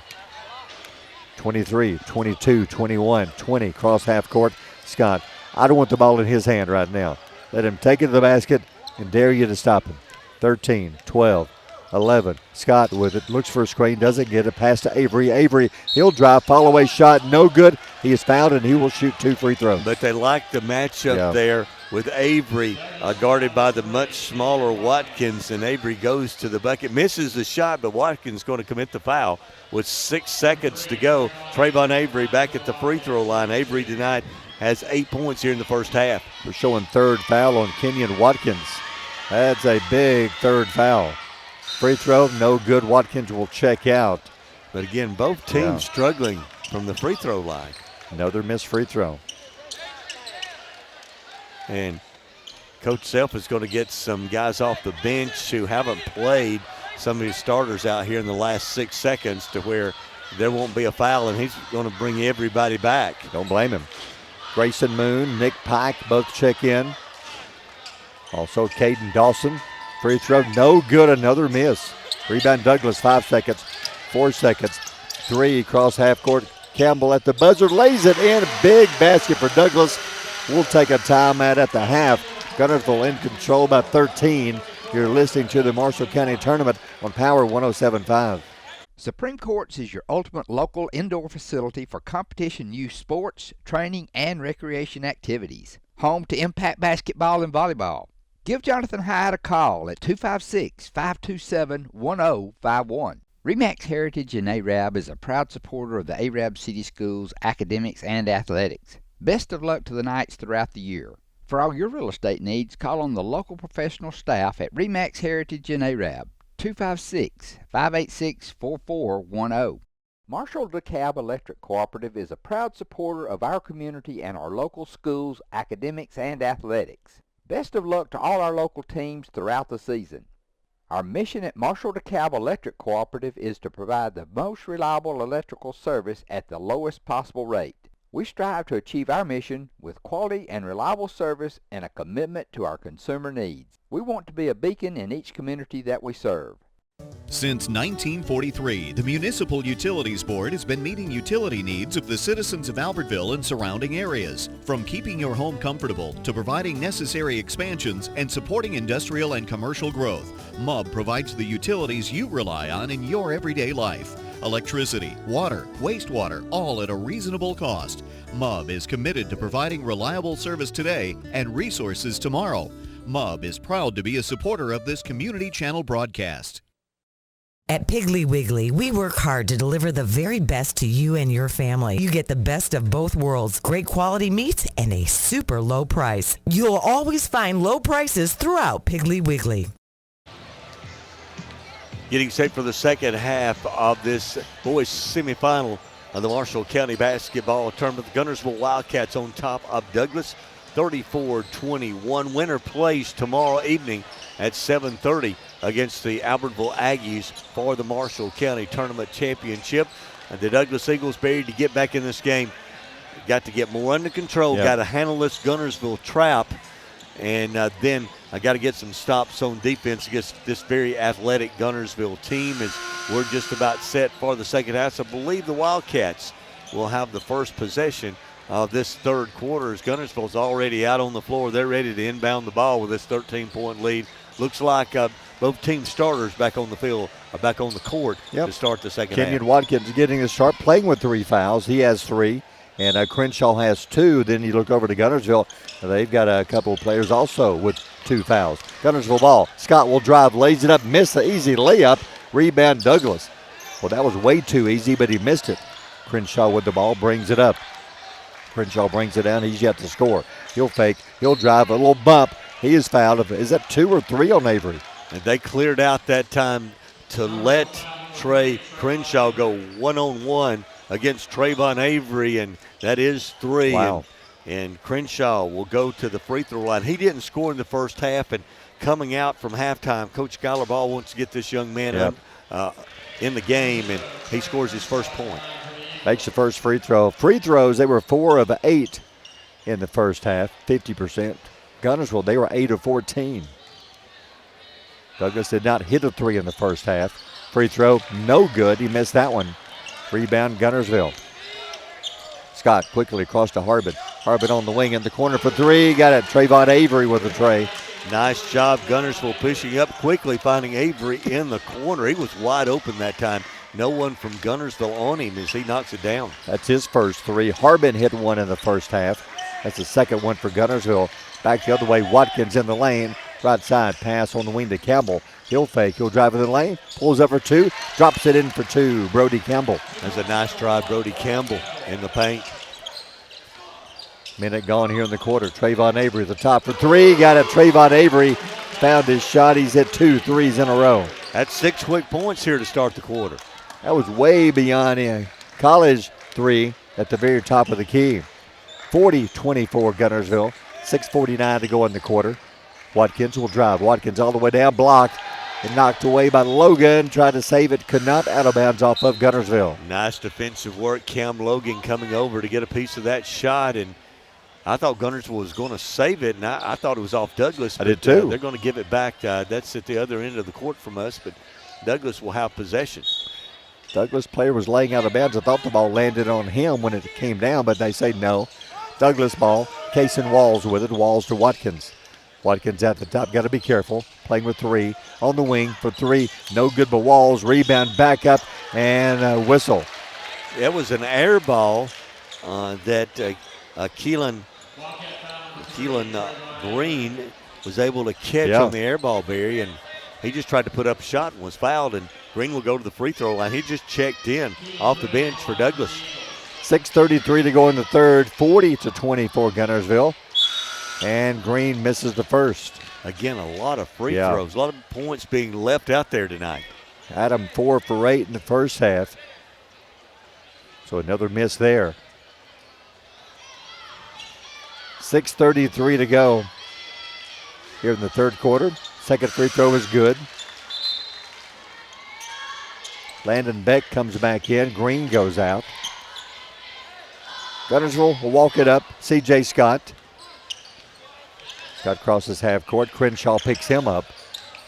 23, 22, 21, 20, cross half court. Scott, I don't want the ball in his hand right now. Let him take it to the basket and dare you to stop him. 13, 12, 11. Scott with it, looks for a screen, doesn't get it, pass to Avery. Avery, he'll drive, fall away shot, no good. He is fouled and he will shoot two free throws. But they like the matchup there with Avery guarded by the much smaller Watkins, and Avery goes to the bucket, misses the shot, but Watkins going to commit the foul with 6 seconds to go. Trayvon Avery back at the free throw line. Avery tonight has 8 points here in the first half. We're showing third foul on Kenyon Watkins. That's a big third foul. Free throw, no good. Watkins will check out. But again, both teams struggling from the free throw line. Another missed free throw. And Coach Self is going to get some guys off the bench who haven't played, some of his starters out here in the last 6 seconds, to where there won't be a foul, and he's going to bring everybody back. Don't blame him. Grayson Moon, Nick Pike both check in. Also Caden Dawson. Free throw, no good, another miss. Rebound Douglas, 5 seconds, 4 seconds, 3, cross half court. Campbell at the buzzer, lays it in. Big basket for Douglas. We'll take a timeout at the half. Guntersville in control by 13. You're listening to the Marshall County Tournament on Power 107.5. Supreme Courts is your ultimate local indoor facility for competition youth sports, training, and recreation activities. Home to Impact Basketball and Volleyball. Give Jonathan Hyde a call at 256-527-1051. RE/MAX Heritage in Arab is a proud supporter of the Arab City Schools academics and athletics. Best of luck to the Knights throughout the year. For all your real estate needs, call on the local professional staff at RE/MAX Heritage in Arab, 256-586-4410. Marshall DeKalb Electric Cooperative is a proud supporter of our community and our local schools, academics, and athletics. Best of luck to all our local teams throughout the season. Our mission at Marshall DeKalb Electric Cooperative is to provide the most reliable electrical service at the lowest possible rate. We strive to achieve our mission with quality and reliable service and a commitment to our consumer needs. We want to be a beacon in each community that we serve. Since 1943, the Municipal Utilities Board has been meeting utility needs of the citizens of Albertville and surrounding areas. From keeping your home comfortable to providing necessary expansions and supporting industrial and commercial growth, MUB provides the utilities you rely on in your everyday life. Electricity, water, wastewater, all at a reasonable cost. MUB is committed to providing reliable service today and resources tomorrow. MUB is proud to be a supporter of this community channel broadcast. At Piggly Wiggly, we work hard to deliver the very best to you and your family. You get the best of both worlds, great quality meats and a super low price. You'll always find low prices throughout Piggly Wiggly. Getting set for the second half of this boys semifinal of the Marshall County Basketball Tournament. The Guntersville Wildcats on top of Douglas, 34-21. Winner plays tomorrow evening at 7:30 against the Albertville Aggies for the Marshall County Tournament Championship. And the Douglas Eagles, Barry, to get back in this game, got to get more under control, got to handle this Guntersville trap, and then I got to get some stops on defense against this very athletic Guntersville team as we're just about set for the second half. So I believe the Wildcats will have the first possession of this third quarter as Guntersville's already out on the floor. They're ready to inbound the ball with this 13-point lead. Looks like both team starters back on the field, back on the court to start the second half. Kenyon Watkins getting a start, playing with 3 fouls. He has 3, and Crenshaw has 2. Then you look over to Guntersville. They've got a couple of players also with 2 fouls. Guntersville ball. Scott will drive, lays it up, missed the easy layup. Rebound Douglas. Well, that was way too easy, but he missed it. Crenshaw with the ball, brings it up. Crenshaw brings it down. He's yet to score. He'll fake. He'll drive, a little bump. He is fouled. Is that 2 or 3 on Avery? And they cleared out that time to let Trey Crenshaw go one-on-one against Trayvon Avery, and that is 3. Wow. And Crenshaw will go to the free throw line. He didn't score in the first half, and coming out from halftime, Coach Skylar Ball wants to get this young man up in the game, and he scores his first point. Makes the first free throw. Free throws, they were 4 of 8 in the first half, 50%. Guntersville, they were 8 of 14. Douglas did not hit a 3 in the first half. Free throw, no good. He missed that one. Rebound, Guntersville. Scott quickly across to Harbin. Harbin on the wing in the corner for 3. Got it. Trayvon Avery with a tray. Nice job, Guntersville pushing up quickly, finding Avery in the corner. He was wide open that time. No one from Guntersville on him as he knocks it down. That's his first 3. Harbin hit 1 in the first half. That's the second one for Guntersville. Back the other way, Watkins in the lane. Right side pass on the wing to Campbell. He'll fake. He'll drive in the lane. Pulls up for 2. Drops it in for 2. Brody Campbell. That's a nice drive, Brody Campbell in the paint. Minute gone here in the quarter. Trayvon Avery at the top for 3. Got it. Trayvon Avery found his shot. He's hit 2 threes in a row. That's 6 quick points here to start the quarter. That was way beyond a college 3 at the very top of the key. 40-24 Guntersville. 6:49 to go in the quarter. Watkins will drive. Watkins all the way down, blocked and knocked away by Logan. Tried to save it, could not. Out of bounds off of Guntersville. Nice defensive work. Cam Logan coming over to get a piece of that shot, and I thought Guntersville was going to save it, and I thought it was off Douglas. I did too. They're going to give it back. That's at the other end of the court from us, but Douglas will have possession. Douglas player was laying out of bounds. I thought the ball landed on him when it came down, but they say no. Douglas ball. Cason Walls with it. Walls to Watkins. Watkins at the top. Got to be careful. Playing with 3. On the wing for 3. No good, but Walls. Rebound back up and a whistle. It was an air ball that Keelan Green was able to catch on the air ball, Barry, and he just tried to put up a shot and was fouled, and Green will go to the free throw line. He just checked in off the bench for Douglas. 6:33 to go in the third. 40-24 Guntersville. And Green misses the first. Again, a lot of free throws, a lot of points being left out there tonight. Adam 4 for 8 in the first half. So another miss there. 6:33 to go here in the third quarter. Second free throw is good. Landon Beck comes back in. Green goes out. Guntersville will walk it up. C.J. Scott. Scott crosses half court. Crenshaw picks him up.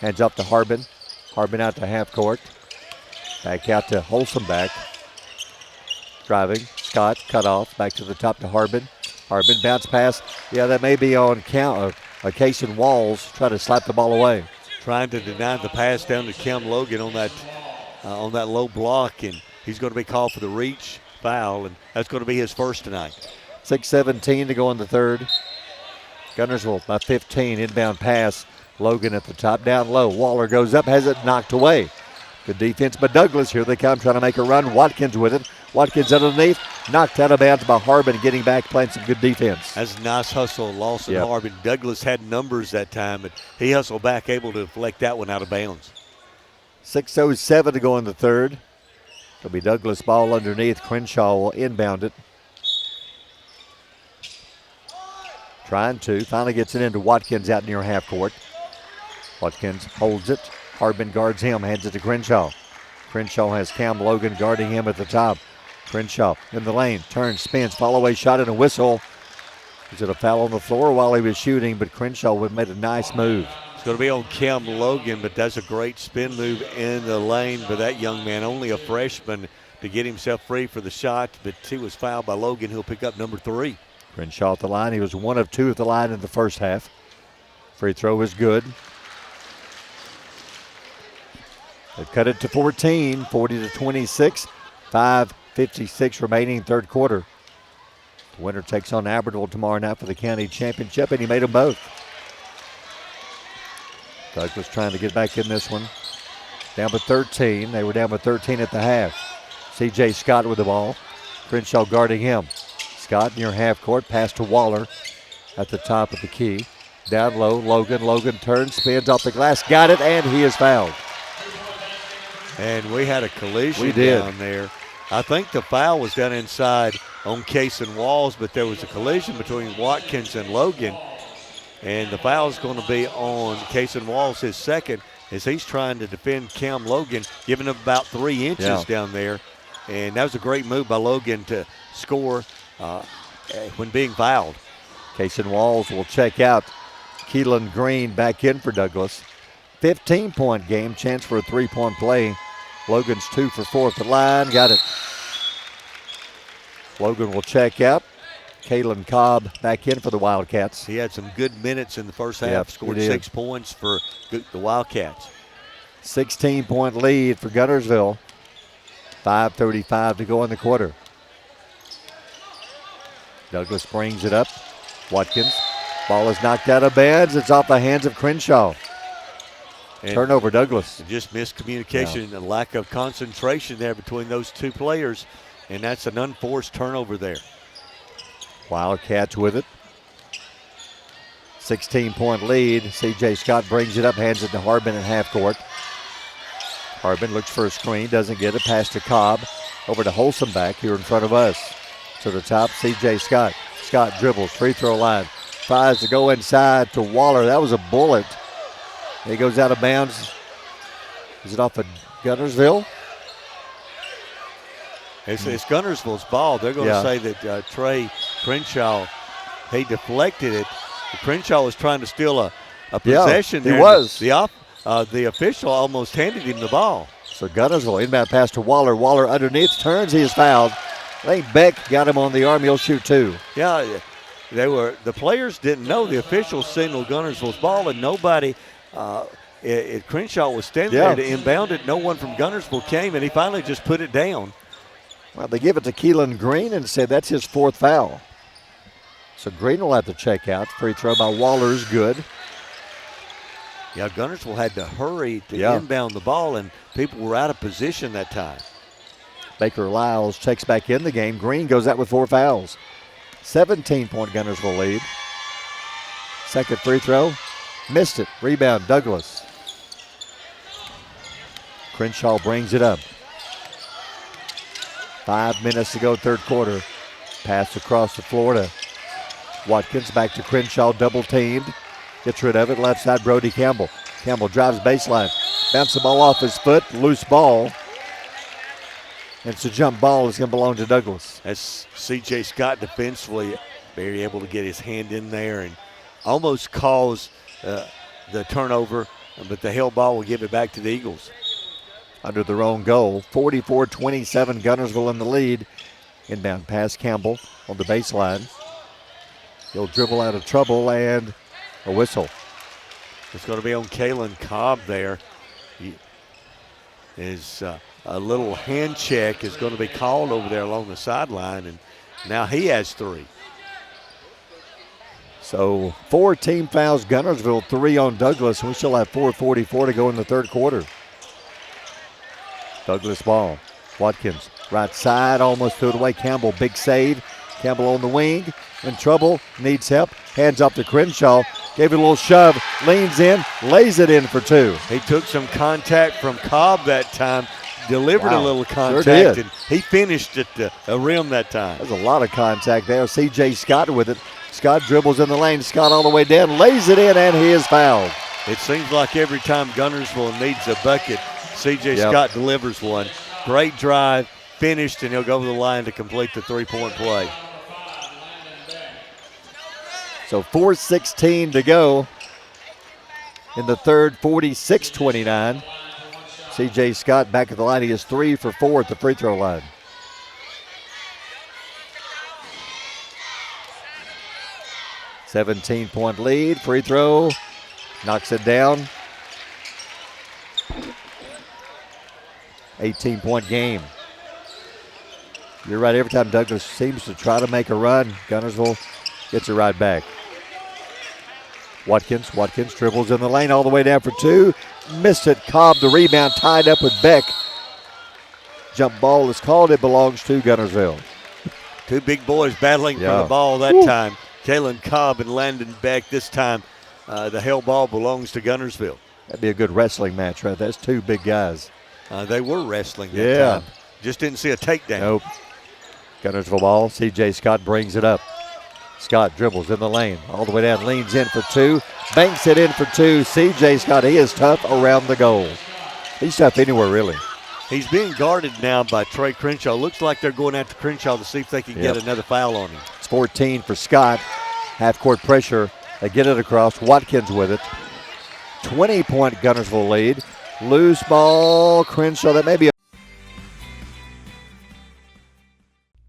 Hands up to Harbin. Harbin out to half court. Back out to Holsomback. Driving. Scott cut off. Back to the top to Harbin. Harbin bounce pass. Yeah, that may be on count of Cason Walls. Try to slap the ball away. Trying to deny the pass down to Cam Logan on that low block, and he's going to be called for the reach foul, and that's going to be his first tonight. 6:17 to go in the third. Guntersville by 15. Inbound pass. Logan at the top, down low. Waller goes up, has it knocked away. Good defense by Douglas. Here they come, trying to make a run. Watkins with it. Watkins underneath, knocked out of bounds by Harbin, getting back, playing some good defense. That's a nice hustle, Lawson Harbin. Douglas had numbers that time, but he hustled back, able to deflect that one out of bounds. 6:07 to go in the third. It'll be Douglas ball underneath. Crenshaw will inbound it. Trying to, finally gets it into Watkins out near half court. Watkins holds it. Harbin guards him, hands it to Crenshaw. Crenshaw has Cam Logan guarding him at the top. Crenshaw in the lane, turns, spins, fall away shot and a whistle. Is it a foul on the floor while he was shooting? But Crenshaw made a nice move. It's going to be on Cam Logan, but that's a great spin move in the lane for that young man. Only a freshman to get himself free for the shot, but he was fouled by Logan. He'll pick up number 3. Crenshaw at the line. He was 1 of 2 at the line in the first half. Free throw is good. They've cut it to 14, 40-26. 5:56 remaining, third quarter. The winner takes on Albertville tomorrow night for the county championship, and he made them both. Douglas trying to get back in this one. Down by 13. They were down by 13 at the half. C.J. Scott with the ball. Crenshaw guarding him. Scott near half court, pass to Waller at the top of the key. Down low, Logan. Logan turns, spins off the glass, got it, and he is fouled. And we had a collision down there. I think the foul was down inside on Cason Walls, but there was a collision between Watkins and Logan. And the foul is going to be on Cason Walls, his second, as he's trying to defend Cam Logan, giving him about 3 inches down there. And that was a great move by Logan to score when being fouled. Cason Walls will check out. Keelan Green back in for Douglas. 15-point game, chance for a 3-point play. Logan's 2 for 4 at the line, got it. Logan will check out. Kalen Cobb back in for the Wildcats. He had some good minutes in the first half, scored 6 points for the Wildcats. 16-point lead for Guntersville. 5:35 to go in the quarter. Douglas brings it up. Watkins. Ball is knocked out of bounds. It's off the hands of Crenshaw. And turnover, Douglas. Just miscommunication and lack of concentration there between those two players, and that's an unforced turnover there. Wildcats with it. 16-point lead. C.J. Scott brings it up, hands it to Harbin at half court. Harbin looks for a screen, doesn't get it. Pass to Cobb. Over to Holsom back here in front of us. To the top, C.J. Scott. Scott dribbles, free throw line. Tries to go inside to Waller. That was a bullet. He goes out of bounds. Is it off of Guntersville? It's Guntersville's ball. They're going to say that Trey Crenshaw, he deflected it. Crenshaw was trying to steal a possession there. He was. The official almost handed him the ball. So Guntersville inbound pass to Waller. Waller underneath, turns, he is fouled. I think Beck got him on the arm. He'll shoot 2. Yeah, the players didn't know. The officials signaled Guntersville's ball, and nobody Crenshaw was standing there to inbound it. No one from Guntersville came, and he finally just put it down. Well, they give it to Keelan Green and said that's his 4th foul. So Green will have to check out. Free throw by Waller is good. Yeah, Guntersville had to hurry to inbound the ball, and people were out of position that time. Baker Lyles checks back in the game. Green goes out with 4 fouls. 17-point Guntersville lead. Second free throw. Missed it. Rebound, Douglas. Crenshaw brings it up. 5 minutes to go, third quarter. Pass across the floor to Watkins. Back to Crenshaw, double teamed. Gets rid of it. Left side, Brody Campbell. Campbell drives baseline. Bounce the ball off his foot. Loose ball. And it's a jump ball. It's going to belong to Douglas. That's C.J. Scott defensively. Very able to get his hand in there and almost cause the turnover, but the held ball will give it back to the Eagles. Under their own goal, 44-27, Guntersville in the lead. Inbound pass, Campbell on the baseline. He'll dribble out of trouble and a whistle. It's going to be on Kalen Cobb there. A little hand check is going to be called over there along the sideline, and now he has 3. So 4 team fouls, Guntersville 3 on Douglas. We still have 4:44 to go in the third quarter. Douglas ball. Watkins, right side, almost threw it away. Campbell, big save. Campbell on the wing, in trouble, needs help. Hands off to Crenshaw, gave it a little shove, leans in, lays it in for 2. He took some contact from Cobb that time, delivered a little contact, sure did. and he finished at the rim that time. There's a lot of contact there. C.J. Scott with it. Scott dribbles in the lane. Scott all the way down, lays it in, and he is fouled. It seems like every time Guntersville needs a bucket, C.J. Scott delivers one. Great drive, finished, and he'll go to the line to complete the three-point play. So 4:16 to go in the third, 46-29. C.J. Scott back at the line. He is 3 for 4 at the free throw line. $17-point lead. Free throw. Knocks it down. 18-point game. You're right. Every time Douglas seems to try to make a run, Guntersville gets it right back. Watkins dribbles in the lane all the way down for 2. Missed it. Cobb the rebound, tied up with Beck. Jump ball is called. It belongs to Guntersville. 2 big boys battling for the ball that time. Kalen Cobb and Landon Beck. This time the held ball belongs to Guntersville. That'd be a good wrestling match, right? That's 2 big guys. They were wrestling that time. Just didn't see a takedown. Nope. Guntersville ball. C.J. Scott brings it up. Scott dribbles in the lane. All the way down. Leans in for 2. Banks it in for 2. C.J. Scott, he is tough around the goal. He's tough anywhere, really. He's being guarded now by Trey Crenshaw. Looks like they're going after Crenshaw to see if they can get another foul on him. It's 14 for Scott. Half-court pressure. They get it across. Watkins with it. 20-point Guntersville lead. Loose ball. Crenshaw. That may be a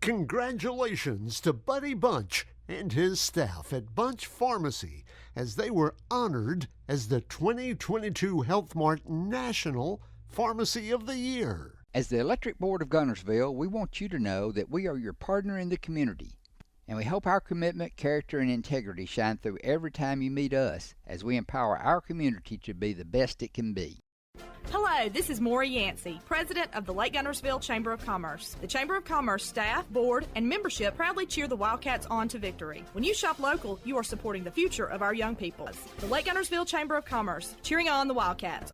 Congratulations to Buddy Bunch and his staff at Bunch Pharmacy as they were honored as the 2022 Health Mart National Pharmacy of the Year. As the Electric Board of Guntersville, we want you to know that we are your partner in the community, and we hope our commitment, character, and integrity shine through every time you meet us as we empower our community to be the best it can be. Hello, this is Maury Yancey, President of the Lake Guntersville Chamber of Commerce. The Chamber of Commerce staff, board, and membership proudly cheer the Wildcats on to victory. When you shop local, you are supporting the future of our young people. The Lake Guntersville Chamber of Commerce, cheering on the Wildcats.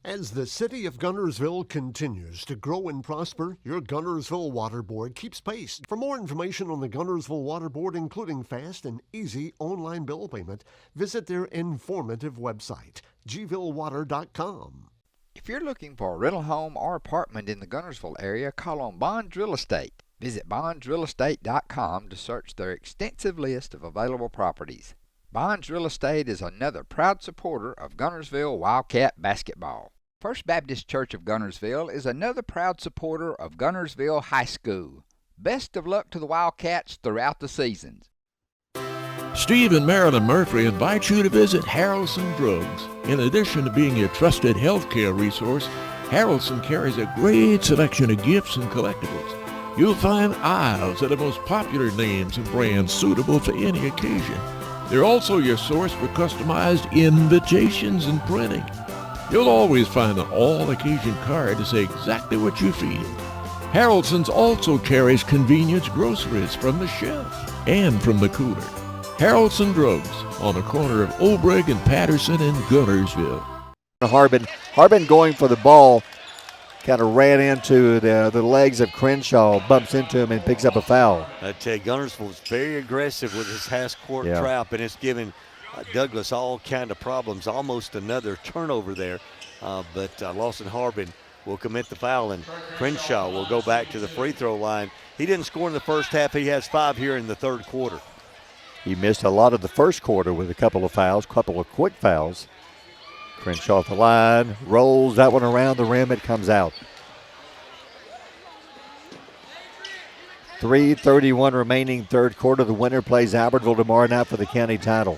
As the city of Guntersville continues to grow and prosper, your Guntersville Water Board keeps pace. For more information on the Guntersville Water Board, including fast and easy online bill payment, visit their informative website, gvillewater.com. If you're looking for a rental home or apartment in the Guntersville area, call on Bonds Real Estate. Visit bondsrealestate.com to search their extensive list of available properties. Bonds Real Estate is another proud supporter of Guntersville Wildcat basketball. First Baptist Church of Guntersville is another proud supporter of Guntersville High School. Best of luck to the Wildcats throughout the seasons. Steve and Marilyn Murphy invite you to visit Harrelson Drugs. In addition to being your trusted healthcare resource, Harrelson carries a great selection of gifts and collectibles. You'll find aisles of the most popular names and brands suitable for any occasion. They're also your source for customized invitations and printing. You'll always find an all-occasion card to say exactly what you feel. Harrelson's also carries convenience groceries from the shelf and from the cooler. Harrelson Drugs on the corner of Obrig and Patterson in Guntersville. Harbin going for the ball, kind of ran into the legs of Crenshaw, bumps into him and picks up a foul. I tell you, Guntersville's very aggressive with his half-court trap, and it's giving Douglas all kind of problems. Almost another turnover there, but Lawson Harbin will commit the foul, and Crenshaw will go back to the free throw line. He didn't score in the first half. He has 5 here in the third quarter. He missed a lot of the first quarter with a couple of fouls, couple of quick fouls. Crenshaw off the line, rolls that one around the rim, it comes out. 3:31 remaining third quarter. The winner plays Albertville tomorrow night for the county title.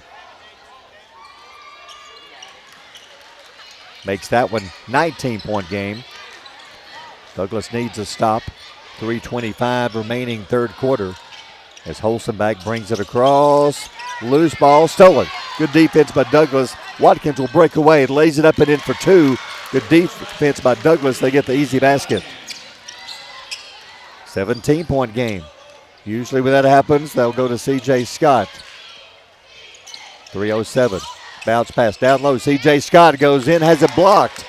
Makes that one 19-point game. Douglas needs a stop. 3:25 remaining third quarter. As Holzenbach brings it across. Loose ball, stolen. Good defense by Douglas. Watkins will break away, lays it up and in for two. Good defense by Douglas. They get the easy basket. 17-point game. Usually when that happens, they'll go to C.J. Scott. 3:07. Bounce pass down low. C.J. Scott goes in, has it blocked.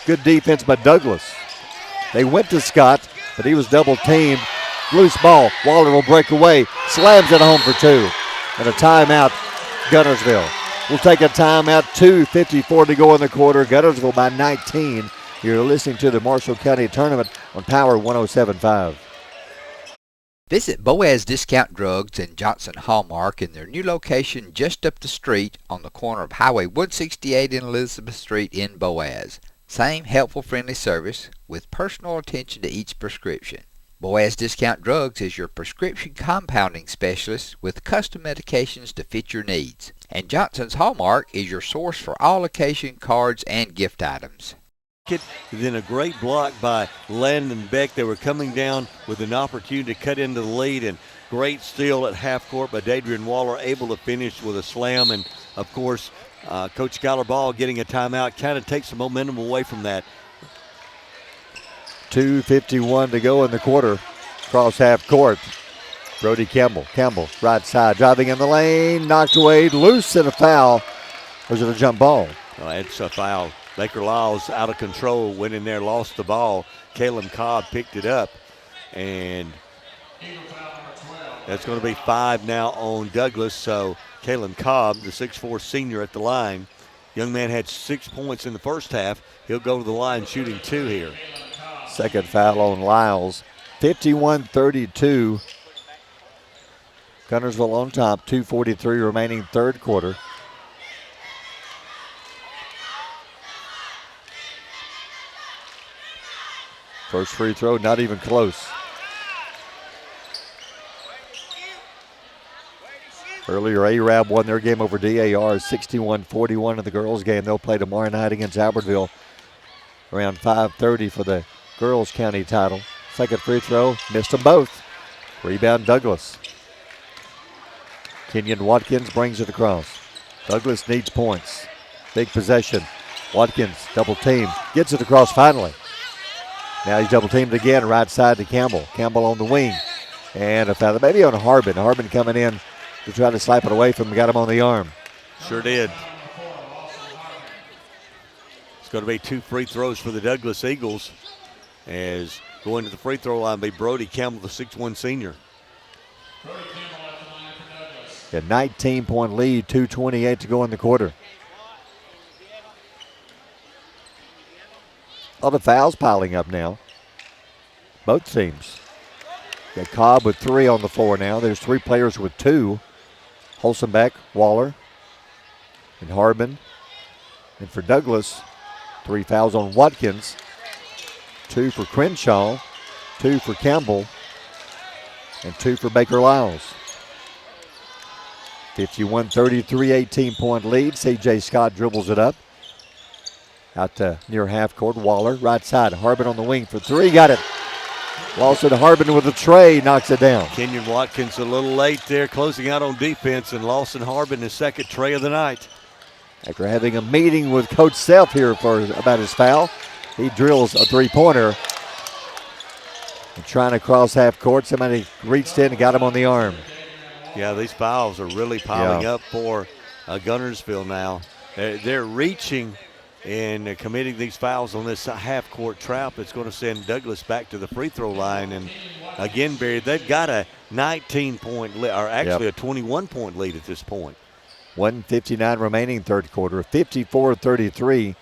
Good defense by Douglas. They went to Scott, but he was double teamed. Loose ball. Waller will break away. Slams it home for two. And a timeout, Guntersville. We'll take a timeout. 2:54 to go in the quarter. Guntersville by 19. You're listening to the Marshall County Tournament on Power 107.5. Visit Boaz Discount Drugs and Johnson Hallmark in their new location just up the street on the corner of Highway 168 and Elizabeth Street in Boaz. Same helpful, friendly service with personal attention to each prescription. Boaz Discount Drugs is your prescription compounding specialist with custom medications to fit your needs. And Johnson's Hallmark is your source for all occasion cards and gift items. Then a great block by Landon Beck. They were coming down with an opportunity to cut into the lead, and great steal at half court by Dadrian Waller, able to finish with a slam. And of course, Coach Schuyler Ball getting a timeout kind of takes the momentum away from that. 2:51 to go in the quarter. Cross half court. Brody Campbell. Campbell, right side, driving in the lane, knocked away, loose, and a foul. Or is it a jump ball? It's a foul. Baker Lyles out of control, went in there, lost the ball. Caleb Cobb picked it up, and that's going to be 5 now on Douglas. So Caleb Cobb, the 6'4 senior at the line. Young man had 6 points in the first half. He'll go to the line shooting 2 here. Second foul on Lyles. 51-32. Guntersville on top, 2:43 remaining third quarter. First free throw, not even close. Earlier, Arab won their game over DAR 61-41 in the girls' game. They'll play tomorrow night against Albertville around 5:30 for the girls' county title. Second free throw, missed them both. Rebound, Douglas. Kenyon Watkins brings it across. Douglas needs points. Big possession. Watkins, double team, gets it across finally. Now he's double teamed again, right side to Campbell. Campbell on the wing. And a foul, maybe on Harbin. Harbin coming in to try to slap it away from him, got him on the arm. Sure did. It's going to be 2 free throws for the Douglas Eagles, as going to the free throw line will be Brody Campbell, the 6'1 senior. A 19-point lead, 2:28 to go in the quarter. All the fouls piling up now. Both teams. Got Cobb with 3 on the floor now. There's 3 players with 2. Holzenbach, Waller, and Harbin. And for Douglas, 3 fouls on Watkins. 2 for Crenshaw, 2 for Campbell, and 2 for Baker Lyles. 51-33, 18-point lead. C.J. Scott dribbles it up. Out to near half court. Waller, right side. Harbin on the wing for 3. Got it. Lost it to Harbin with a tray. Knocks it down. Kenyon Watkins a little late there, closing out on defense, and Lawson Harbin his second tray of the night. After having a meeting with Coach Self here about his foul, he drills a 3-pointer. And trying to cross half court. Somebody reached in and got him on the arm. Yeah, these fouls are really piling up for Guntersville now. They're reaching and committing these fouls on this half-court trap. It's going to send Douglas back to the free throw line. And again, Barry, they've got a 19-point lead, or actually a 21-point lead at this point. 1:59 remaining third quarter. 54-33.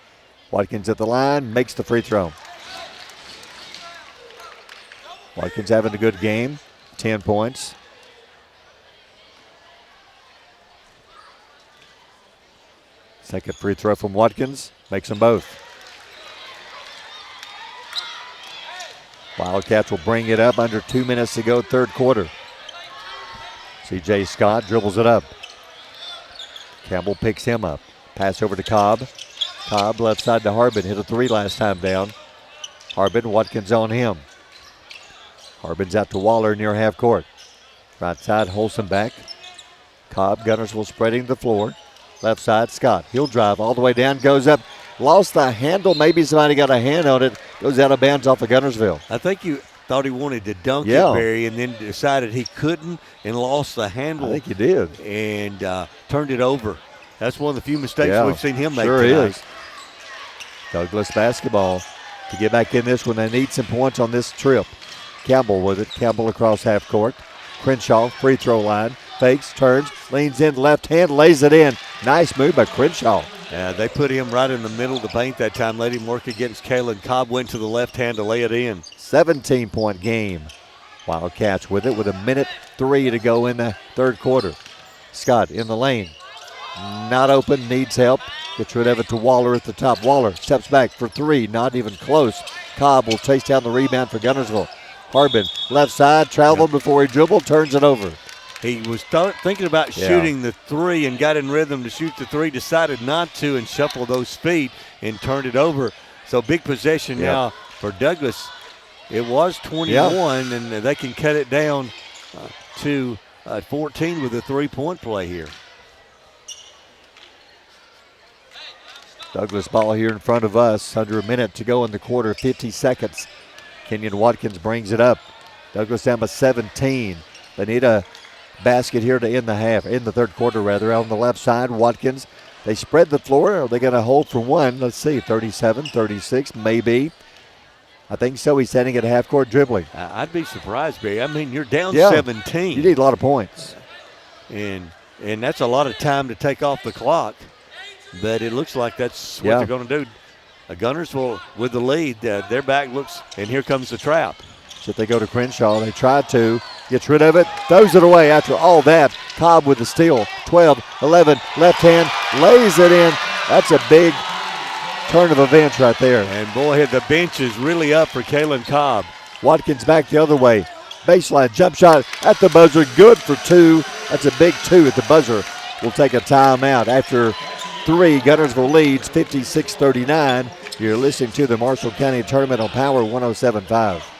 Watkins at the line, makes the free throw. Watkins having a good game, 10 points. Second free throw from Watkins, makes them both. Wildcats will bring it up under 2 minutes to go, third quarter. C.J. Scott dribbles it up. Campbell picks him up. Pass over to Cobb. Cobb left side to Harbin, hit a 3 last time down. Harbin, Watkins on him. Harbin's out to Waller near half court. Right side, Holson back. Cobb, Guntersville spreading the floor. Left side, Scott. He'll drive all the way down, goes up. Lost the handle. Maybe somebody got a hand on it. Goes out of bounds off of Guntersville. I think you thought he wanted to dunk it, Barry, and then decided he couldn't and lost the handle. I think he did. And turned it over. That's one of the few mistakes we've seen him make sure tonight. Is. Douglas basketball to get back in this one. They need some points on this trip. Campbell with it. Campbell across half court. Crenshaw, free throw line. Fakes, turns, leans in, left hand, lays it in. Nice move by Crenshaw. Yeah, they put him right in the middle of the paint that time, let him work against Kalen Cobb, went to the left hand to lay it in. 17-point game. Wildcats with it with 1:03 to go in the third quarter. Scott in the lane. Not open, needs help. Gets rid of it to Waller at the top. Waller steps back for three, not even close. Cobb will chase down the rebound for Guntersville. Harbin, left side, traveled before he dribbled, turns it over. He was thinking about shooting the three and got in rhythm to shoot the three, decided not to and shuffled those feet and turned it over. So big possession now for Douglas. It was 21, and they can cut it down to 14 with a three-point play here. Douglas ball here in front of us. Under a minute to go in the quarter, 50 seconds. Kenyon Watkins brings it up. Douglas down by 17. They need a basket here to end the third quarter rather. On the left side, Watkins. They spread the floor. Are they going to hold for one? Let's see, 37, 36, maybe. I think so. He's standing at half court dribbling. I'd be surprised, Barry. I mean, you're down 17. You need a lot of points. And that's a lot of time to take off the clock. But it looks like that's what they're going to do. Guntersville with the lead. Their back looks, and here comes the trap. So they go to Crenshaw. They try to. Gets rid of it. Throws it away after all that. Cobb with the steal. 12, 11, left hand. Lays it in. That's a big turn of events right there. And boy, the bench is really up for Kalen Cobb. Watkins back the other way. Baseline jump shot at the buzzer. Good for two. That's a big two at the buzzer. We'll take a timeout after three. Guntersville leads 56-39. You're listening to the Marshall County Tournament on Power 107.5.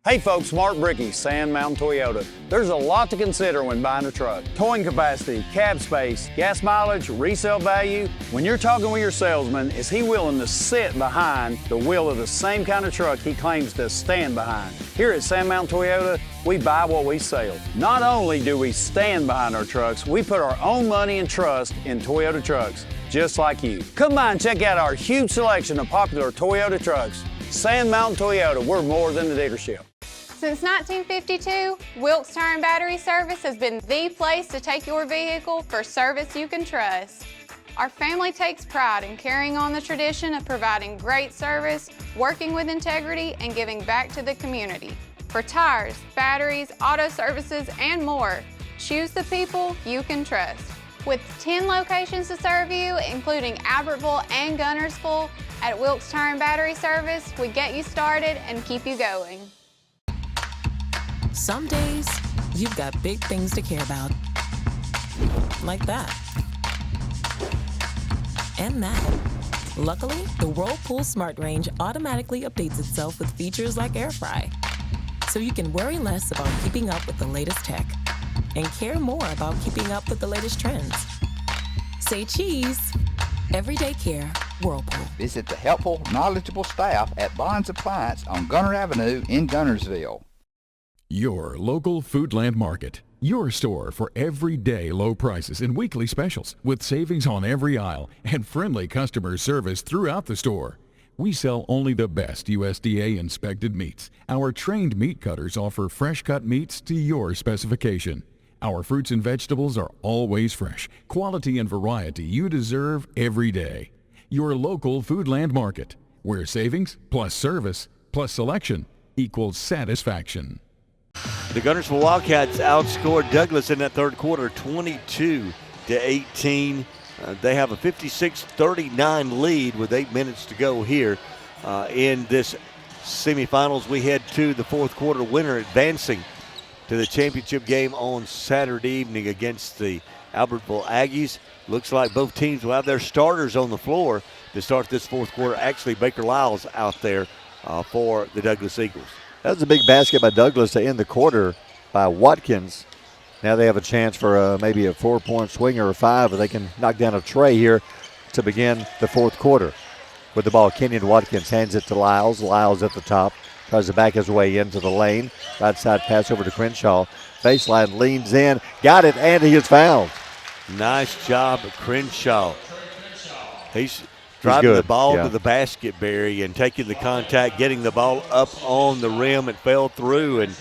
Hey folks, Mark Brickey, Sand Mountain Toyota. There's a lot to consider when buying a truck. Towing capacity, cab space, gas mileage, resale value. When you're talking with your salesman, is he willing to sit behind the wheel of the same kind of truck he claims to stand behind? Here at Sand Mountain Toyota, we buy what we sell. Not only do we stand behind our trucks, we put our own money and trust in Toyota trucks, just like you. Come by and check out our huge selection of popular Toyota trucks. Sand Mountain Toyota, we're more than a dealership. Since 1952, Wilkes Tire and Battery Service has been the place to take your vehicle for service you can trust. Our family takes pride in carrying on the tradition of providing great service, working with integrity, and giving back to the community. For tires, batteries, auto services, and more, choose the people you can trust. With 10 locations to serve you, including Albertville and Guntersville, at Wilkes Tire and Battery Service, we get you started and keep you going. Some days, you've got big things to care about. Like that. And that. Luckily, the Whirlpool Smart Range automatically updates itself with features like Air Fry. So you can worry less about keeping up with the latest tech and care more about keeping up with the latest trends. Say cheese. Everyday care, Whirlpool. Visit the helpful, knowledgeable staff at Bond's Appliance on Gunter Avenue in Guntersville. Your local Foodland Market. Your store for everyday low prices and weekly specials with savings on every aisle and friendly customer service throughout the store. We sell only the best USDA inspected meats. Our trained meat cutters offer fresh cut meats to your specification. Our fruits and vegetables are always fresh, quality and variety you deserve every day. Your local Foodland Market, where savings plus service plus selection equals satisfaction. The Guntersville Wildcats outscored Douglas in that third quarter 22-18. They have a 56-39 lead with 8 minutes to go here in this semifinals. We head to the fourth quarter winner advancing to the championship game on Saturday evening against the Albertville Aggies. Looks like both teams will have their starters on the floor to start this fourth quarter. Actually, Baker Lyle's out there for the Douglas Eagles. That was a big basket by Douglas to end the quarter by Watkins. Now they have a chance for maybe a 4-point swing or a 5, or they can knock down a tray here to begin the fourth quarter. With the ball, Kenyon Watkins hands it to Lyles. Lyles at the top, tries to back his way into the lane. Right side pass over to Crenshaw. Baseline, leans in, got it, and he is fouled. Nice job of Crenshaw. He's driving the ball to the basket, Barry, and taking the contact, getting the ball up on the rim. It fell through, and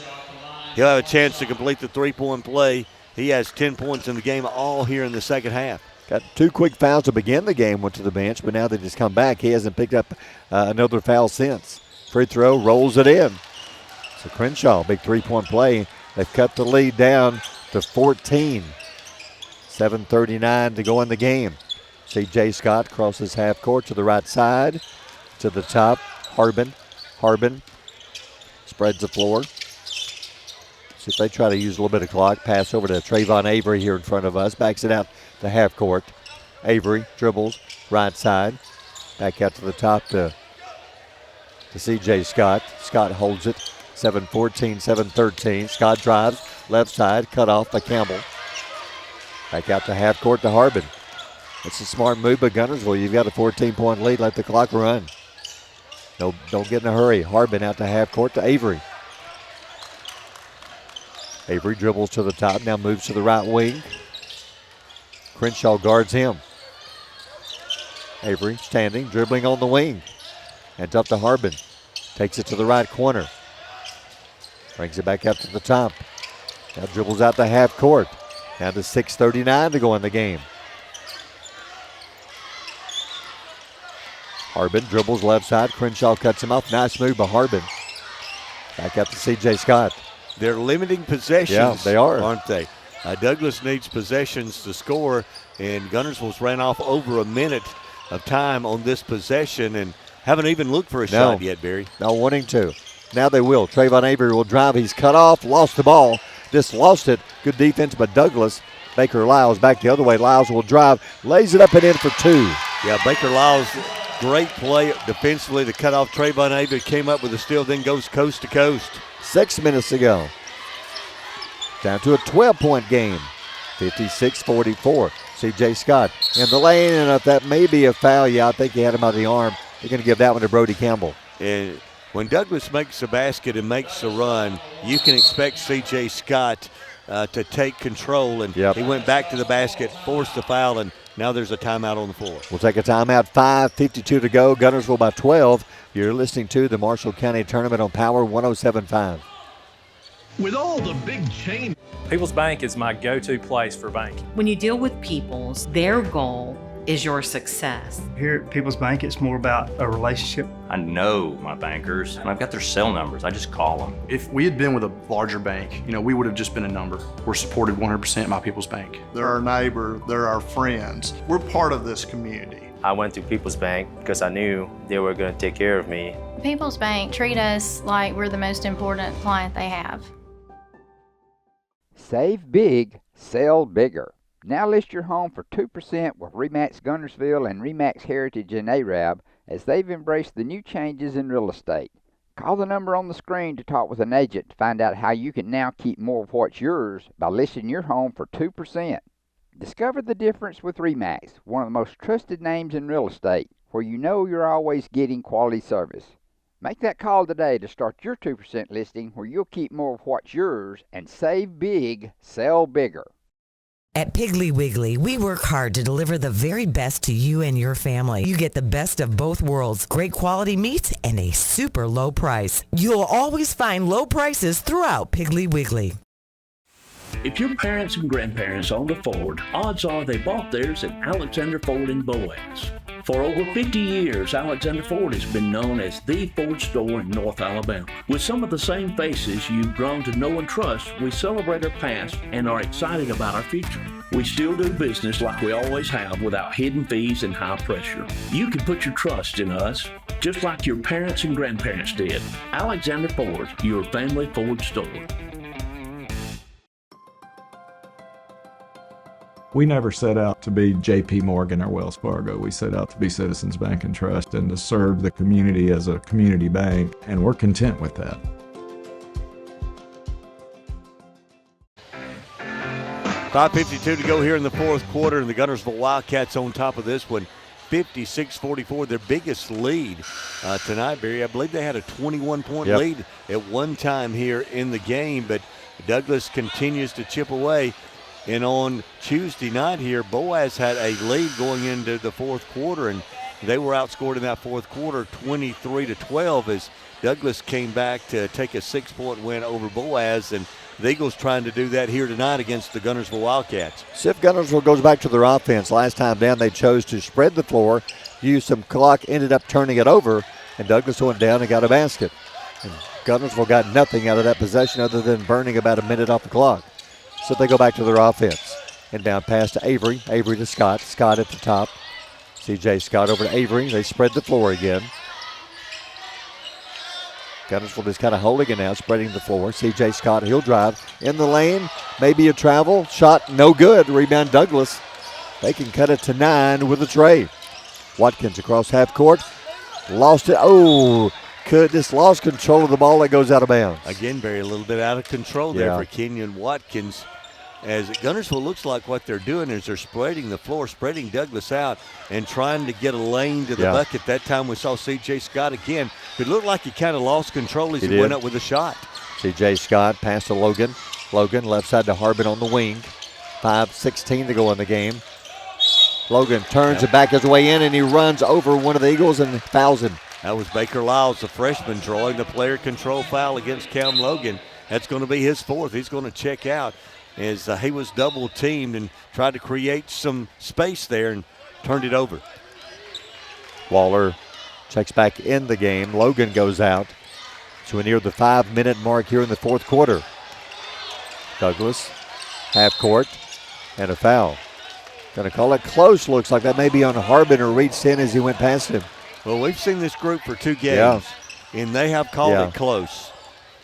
he'll have a chance to complete the three-point play. He has 10 points in the game, all here in the second half. Got 2 quick fouls to begin the game, went to the bench, but now they just come back. He hasn't picked up another foul since. Free throw, rolls it in. So Crenshaw, big three-point play. They've cut the lead down to 14. 7:39 to go in the game. C.J. Scott crosses half court to the right side, to the top. Harbin spreads the floor. See if they try to use a little bit of clock. Pass over to Trayvon Avery here in front of us. Backs it out to half court. Avery dribbles right side. Back out to the top to C.J. Scott. Scott holds it. 7-14, 7-13. Scott drives left side. Cut off by Campbell. Back out to half court to Harbin. It's a smart move by Guntersville. You've got a 14-point lead. Let the clock run. No, don't get in a hurry. Harbin out to half court to Avery. Avery dribbles to the top, now moves to the right wing. Crenshaw guards him. Avery standing, dribbling on the wing. Hands up to Harbin. Takes it to the right corner. Brings it back up to the top. Now dribbles out to half court. Down to 6:39 to go in the game. Harbin dribbles left side. Crenshaw cuts him off. Nice move by Harbin. Back up to C.J. Scott. They're limiting possessions. Yeah, they are. Aren't they? Douglas needs possessions to score, and Guntersville's ran off over a minute of time on this possession and haven't even looked for a shot yet, Barry. No wanting to. Now they will. Trayvon Avery will drive. He's cut off, lost the ball. Just lost it. Good defense by Douglas. Baker Lyles back the other way. Lyles will drive, lays it up and in for 2. Yeah, Baker Lyles, great play defensively to cut off Trayvon Avery. Came up with a steal, then goes coast to coast. 6 minutes to go. Down to a 12-point game. 56-44. C.J. Scott in the lane, and if that may be a foul, I think he had him by the arm. They're going to give that one to Brody Campbell. And when Douglas makes a basket and makes a run, you can expect C.J. Scott to take control. And he went back to the basket, forced the foul, and now there's a timeout on the floor. We'll take a timeout. 5:52 to go. Guntersville by 12. You're listening to the Marshall County Tournament on Power 107.5. With all the big chain. People's Bank is my go-to place for banking. When you deal with People's, their goal is your success. Here at People's Bank, it's more about a relationship. I know my bankers, and I've got their cell numbers. I just call them. If we had been with a larger bank, we would have just been a number. We're supported 100% by People's Bank. They're our neighbor, they're our friends. We're part of this community. I went to People's Bank because I knew they were going to take care of me. People's Bank treat us like we're the most important client they have. Save big, sell bigger. Now list your home for 2% with RE/MAX Guntersville and RE/MAX Heritage in Arab as they've embraced the new changes in real estate. Call the number on the screen to talk with an agent to find out how you can now keep more of what's yours by listing your home for 2%. Discover the difference with RE/MAX, one of the most trusted names in real estate, where you know you're always getting quality service. Make that call today to start your 2% listing where you'll keep more of what's yours and save big, sell bigger. At Piggly Wiggly, we work hard to deliver the very best to you and your family. You get the best of both worlds, great quality meats and a super low price. You'll always find low prices throughout Piggly Wiggly. If your parents and grandparents owned a Ford, odds are they bought theirs at Alexander Ford in Boaz. For over 50 years, Alexander Ford has been known as the Ford store in North Alabama. With some of the same faces you've grown to know and trust, we celebrate our past and are excited about our future. We still do business like we always have without hidden fees and high pressure. You can put your trust in us, just like your parents and grandparents did. Alexander Ford, your family Ford store. We never set out to be J.P. Morgan or Wells Fargo. We set out to be Citizens Bank and Trust and to serve the community as a community bank, and we're content with that. 5:52 to go here in the fourth quarter, and the Guntersville Wildcats on top of this one, 56-44, their biggest lead tonight, Barry. I believe they had a 21-point lead at one time here in the game, but Douglas continues to chip away. And on Tuesday night here, Boaz had a lead going into the fourth quarter, and they were outscored in that fourth quarter 23-12 as Douglas came back to take a 6-point win over Boaz, and the Eagles trying to do that here tonight against the Guntersville Wildcats. See if Guntersville goes back to their offense. Last time down, they chose to spread the floor, use some clock, ended up turning it over, and Douglas went down and got a basket. And Guntersville got nothing out of that possession other than burning about a minute off the clock. So they go back to their offense. Inbound pass to Avery. Avery to Scott. Scott at the top. C.J. Scott over to Avery. They spread the floor again. Guntersville is kind of holding it now, spreading the floor. C.J. Scott, he'll drive in the lane. Maybe a travel. Shot no good. Rebound Douglas. They can cut it to 9 with a tray. Watkins across half court. Lost it. Oh, just lost control of the ball that goes out of bounds. Again, Barry, a little bit out of control there for Kenyon Watkins. As Guntersville looks like what they're doing is they're spreading the floor, spreading Douglas out, and trying to get a lane to the bucket. That time we saw C.J. Scott again. It looked like he kind of lost control as he went up with a shot. C.J. Scott passed to Logan. Logan left side to Harbin on the wing. 5:16 to go in the game. Logan turns it back his way in, and he runs over one of the Eagles and fouls him. That was Baker Lyles, the freshman, drawing the player control foul against Cam Logan. That's going to be his fourth. He's going to check out as he was double teamed and tried to create some space there and turned it over. Waller checks back in the game. Logan goes out. So we're near the 5-minute mark here in the fourth quarter. Douglas, half court, and a foul. Going to call it close. Looks like that may be on Harbin, or reached in as he went past him. Well, we've seen this group for 2 games, and they have called it close.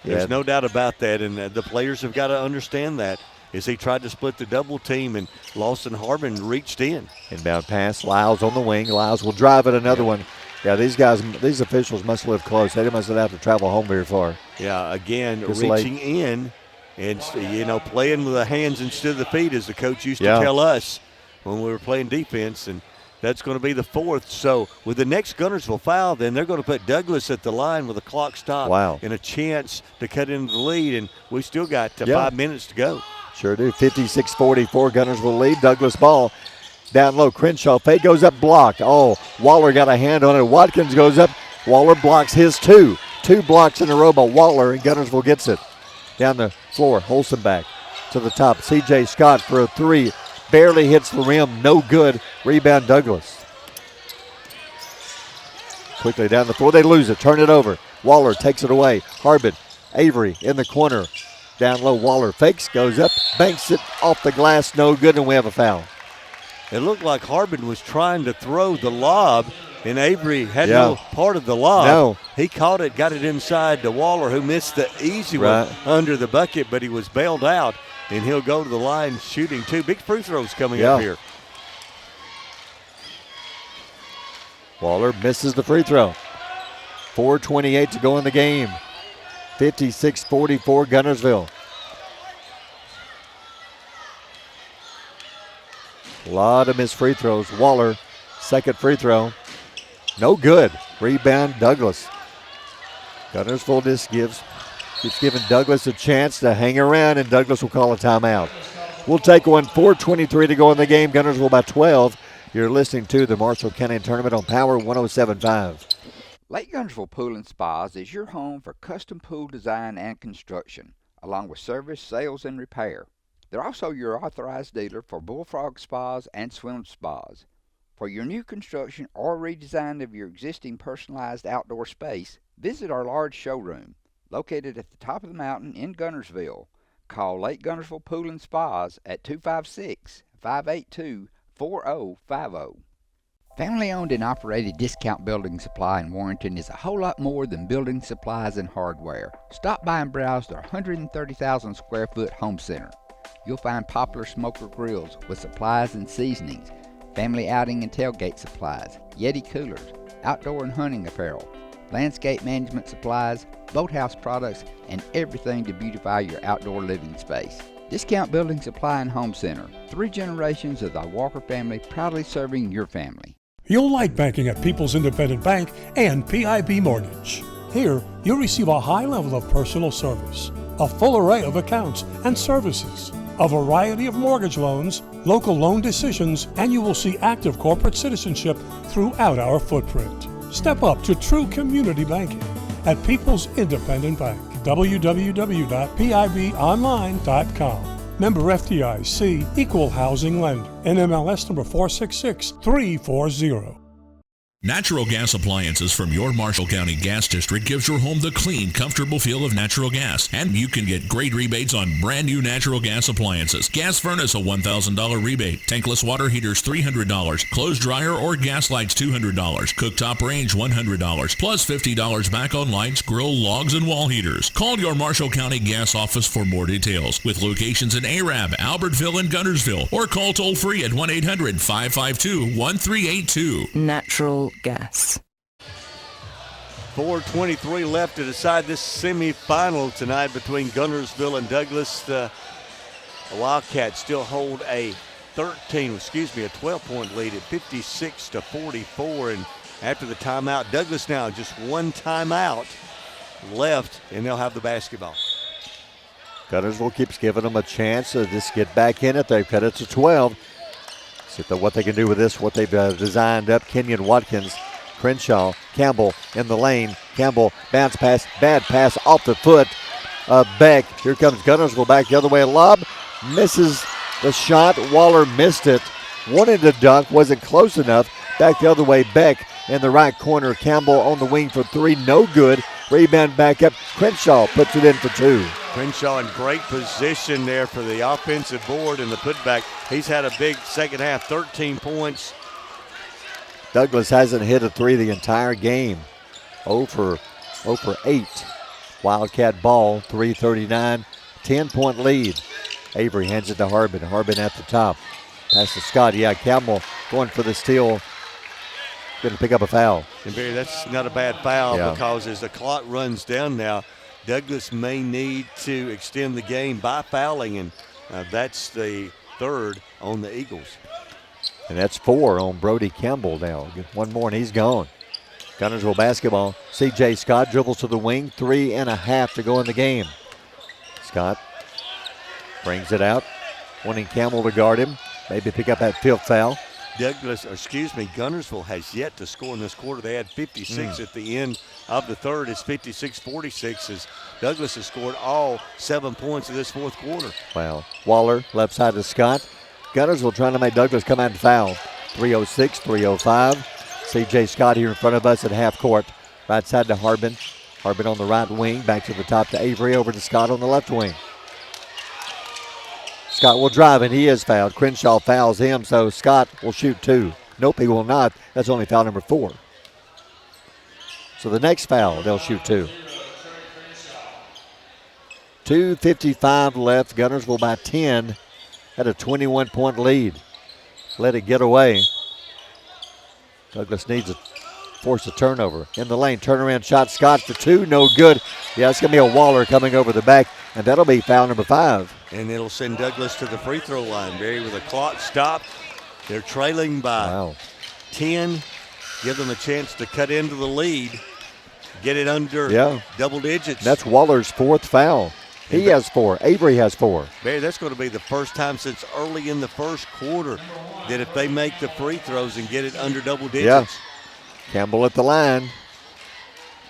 There's no doubt about that, and the players have got to understand that. As he tried to split the double team, and Lawson Harbin reached in. Inbound pass, Lyles on the wing. Lyles will drive it, another one. Yeah, these officials must live close. They must have to travel home very far. Yeah, again, reaching in and, playing with the hands instead of the feet, as the coach used to tell us when we were playing defense, and that's going to be the fourth. So with the next Guntersville foul, then they're going to put Douglas at the line with a clock stop and a chance to cut into the lead, and we've still got 5 minutes to go. Sure do. 56-44, Guntersville lead. Douglas ball down low. Crenshaw fade goes up, blocked. Oh, Waller got a hand on it. Watkins goes up. Waller blocks his 2. 2 blocks in a row by Waller, and Guntersville gets it. Down the floor, Holson back to the top. C.J. Scott for a 3. Barely hits the rim, no good. Rebound Douglas. Quickly down the floor, they lose it, turn it over. Waller takes it away. Harbin, Avery in the corner. Down low, Waller fakes, goes up, banks it off the glass, no good, and we have a foul. It looked like Harbin was trying to throw the lob, and Avery had no part of the lob. No. He caught it, got it inside to Waller, who missed the easy one under the bucket, but he was bailed out. And he'll go to the line shooting 2. Big free throws coming up here. Waller misses the free throw. 4:28 to go in the game. 56-44 Guntersville. A lot of missed free throws. Waller, second free throw. No good. Rebound Douglas. Guntersville just keeps giving Douglas a chance to hang around, and Douglas will call a timeout. We'll take one. 4:23 to go in the game. Guntersville by 12. You're listening to the Marshall County Tournament on Power 107.5. Lake Guntersville Pool and Spas is your home for custom pool design and construction, along with service, sales, and repair. They're also your authorized dealer for bullfrog spas and swim spas. For your new construction or redesign of your existing personalized outdoor space, visit our large showroom, located at the top of the mountain in Guntersville. Call Lake Guntersville Pool and Spas at 256-582-4050. Family-owned and operated Discount Building Supply in Warrenton is a whole lot more than building supplies and hardware. Stop by and browse their 130,000 square foot home center. You'll find Poplar Smoker Grills with supplies and seasonings, family outing and tailgate supplies, Yeti coolers, outdoor and hunting apparel, landscape management supplies, boathouse products, and everything to beautify your outdoor living space. Discount Building Supply and Home Center. 3 generations of the Walker family proudly serving your family. You'll like banking at People's Independent Bank and PIB Mortgage. Here, you'll receive a high level of personal service, a full array of accounts and services, a variety of mortgage loans, local loan decisions, and you will see active corporate citizenship throughout our footprint. Step up to true community banking at People's Independent Bank. www.pibonline.com. Member FDIC, Equal Housing Lender. NMLS number 466340. Natural gas appliances from your Marshall County Gas District gives your home the clean, comfortable feel of natural gas. And you can get great rebates on brand new natural gas appliances. Gas furnace, a $1,000 rebate. Tankless water heaters, $300. Clothes dryer or gas lights, $200. Cooktop range, $100. Plus $50 back on lights, grill, logs, and wall heaters. Call your Marshall County Gas office for more details. With locations in Arab, Albertville, and Guntersville. Or call toll free at 1-800-552-1382. Natural gas. 4:23 left to decide this semifinal tonight between Guntersville and Douglas. The Wildcats still hold a 12-point lead at 56-44. And after the timeout, Douglas now just one timeout left, and they'll have the basketball. Guntersville keeps giving them a chance to just get back in it. They've cut it to 12. See what they can do with this, what they've designed up. Kenyon Watkins, Crenshaw, Campbell in the lane. Campbell bounce pass, bad pass off the foot of Beck. Here comes Guntersville back the other way. Lob misses the shot. Waller missed it. Wanted to dunk, wasn't close enough. Back the other way, Beck in the right corner. Campbell on the wing for 3, no good. Rebound back up. Crenshaw puts it in for 2. Crenshaw in great position there for the offensive board and the putback. He's had a big second half, 13 points. Douglas hasn't hit a 3 the entire game. 0 for 8. Wildcat ball, 3:39, 10-point lead. Avery hands it to Harbin. Harbin at the top. Pass to Scott. Yeah, Campbell going for the steal. Going to pick up a foul. And Barry, that's not a bad foul Yeah. because as the clock runs down now, Douglas may need to extend the game by fouling, and that's the 3rd on the Eagles. And that's 4 on Brody Campbell now. One more and he's gone. Guntersville basketball. C.J. Scott dribbles to the wing. 3.5 to go in the game. Scott brings it out, wanting Campbell to guard him. Maybe pick up that 5th foul. Guntersville has yet to score in this quarter. They had 56 at the end of the 3rd. It's 56-46 as Douglas has scored all 7 points in this 4th quarter. Wow. Waller, left side to Scott. Guntersville trying to make Douglas come out and foul. 3:06, 3:05. C.J. Scott here in front of us at half court. Right side to Harbin. Harbin on the right wing. Back to the top to Avery. Over to Scott on the left wing. Scott will drive, and he is fouled. Crenshaw fouls him, so Scott will shoot 2. Nope, he will not. That's only foul number 4. So the next foul, they'll shoot 2. 2:55 left. Guntersville by 10. Had a 21-point lead. Let it get away. Douglas needs to force a turnover. In the lane, turnaround shot. Scott for 2, no good. Yeah, it's going to be a Waller coming over the back, and that'll be foul number 5. And it'll send Douglas to the free throw line, Barry, with a clock stop. They're trailing by 10. Give them a chance to cut into the lead. Get it under double digits. That's Waller's 4th foul. He has 4. Avery has 4. Barry, that's going to be the first time since early in the first quarter that if they make the free throws and get it under double digits. Yeah. Campbell at the line.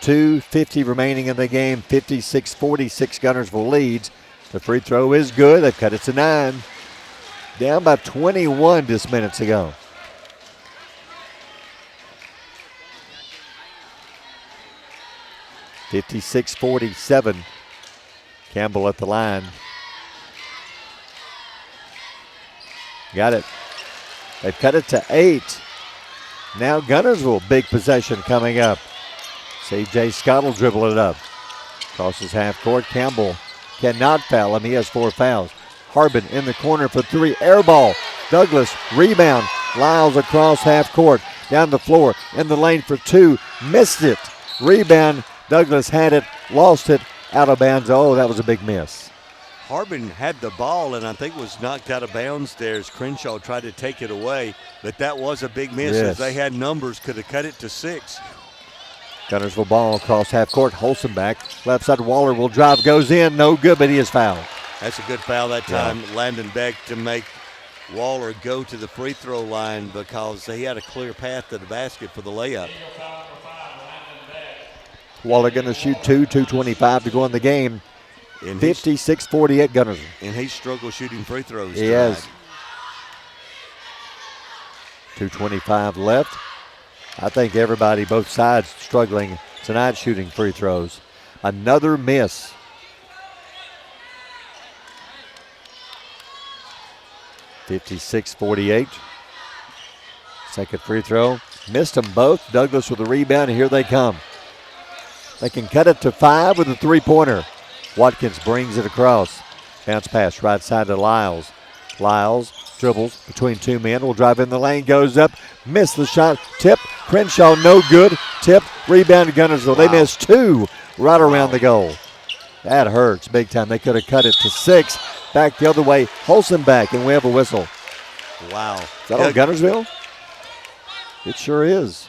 2:50 remaining in the game. 56-46 Guntersville leads. The free throw is good. They've cut it to 9. Down by 21 just minutes ago. (56-47). Campbell at the line. Got it. They've cut it to 8. Now Guntersville, big possession coming up. C.J. Scott will dribble it up. Crosses half court. Campbell cannot foul him. He has 4 fouls. Harbin in the corner for 3. Air ball. Douglas rebound. Lyles across half court. Down the floor. In the lane for 2. Missed it. Rebound. Douglas had it. Lost it. Out of bounds. Oh, that was a big miss. Harbin had the ball and I think was knocked out of bounds there as Crenshaw tried to take it away, but that was a big miss as they had numbers, could have cut it to 6. Guntersville ball across half court. Holzenbach, left side. Waller will drive, goes in, no good, but he is fouled. That's a good foul that time. Landon Beck to make Waller go to the free throw line because he had a clear path to the basket for the layup. Waller going to shoot 2:25 to go in the game. 56-48 Guntersville. And he struggled shooting free throws. He has. 2:25 left. I think everybody, both sides, struggling tonight shooting free throws. Another miss. (56-48). Second free throw. Missed them both. Douglas with the rebound, and here they come. They can cut it to 5 with a three-pointer. Watkins brings it across. Bounce pass right side to Lyles. Lyles dribbles between two men, will drive in the lane, goes up, missed the shot, tip, Crenshaw no good, tip, rebound to Guntersville. They missed 2 right around the goal. That hurts big time. They could have cut it to 6. Back the other way, Holzenbach, and we have a whistle. Wow. Is that on Guntersville? It sure is.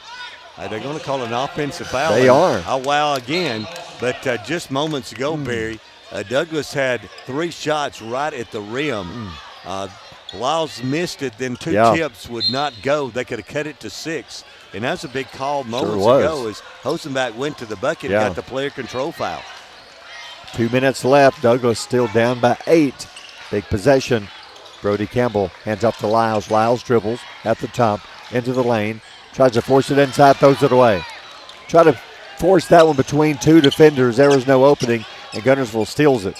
They're going to call an offensive foul. They are. Oh, wow, again. But just moments ago, Barry, Douglas had 3 shots right at the rim. Lyles missed it, then 2 tips would not go. They could have cut it to 6. And that's a big call moments ago as Holzenbach went to the bucket and got the player control foul. 2 minutes left. Douglas still down by 8. Big possession. Brody Campbell hands up to Lyles. Lyles dribbles at the top into the lane. Tries to force it inside, throws it away. Try to force that one between 2 defenders. There was no opening, and Guntersville steals it.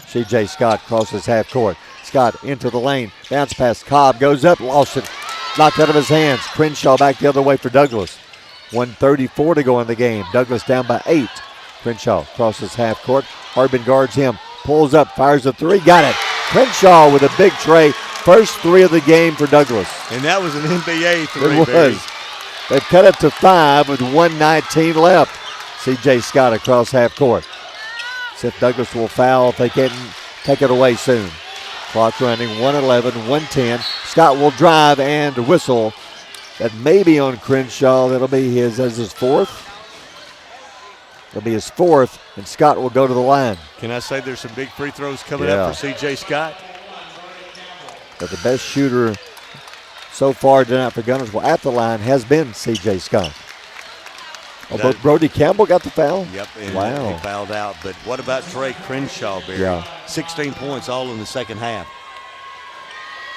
C.J. Scott crosses half court. Scott into the lane. Bounce pass. Cobb goes up, lost it. Knocked out of his hands. Crenshaw back the other way for Douglas. 1:34 to go in the game. Douglas down by 8. Crenshaw crosses half court. Harbin guards him. Pulls up, fires a 3. Got it. Crenshaw with a big tray. First 3 of the game for Douglas. And that was an NBA 3. It was. They've cut it to 5 with 1:19 left. C.J. Scott across half court. Seth Douglas will foul if they can't take it away soon. Clock running, 1:11, 1:10. Scott will drive and whistle. That may be on Crenshaw. That'll be his 4th. It'll be his 4th, and Scott will go to the line. Can I say there's some big free throws coming up for C.J. Scott? But the best shooter so far tonight for Guntersville at the line has been C.J. Scott. But Brody Campbell got the foul? Yep, and he fouled out. But what about Trey Crenshaw, Barry? 16 points all in the second half.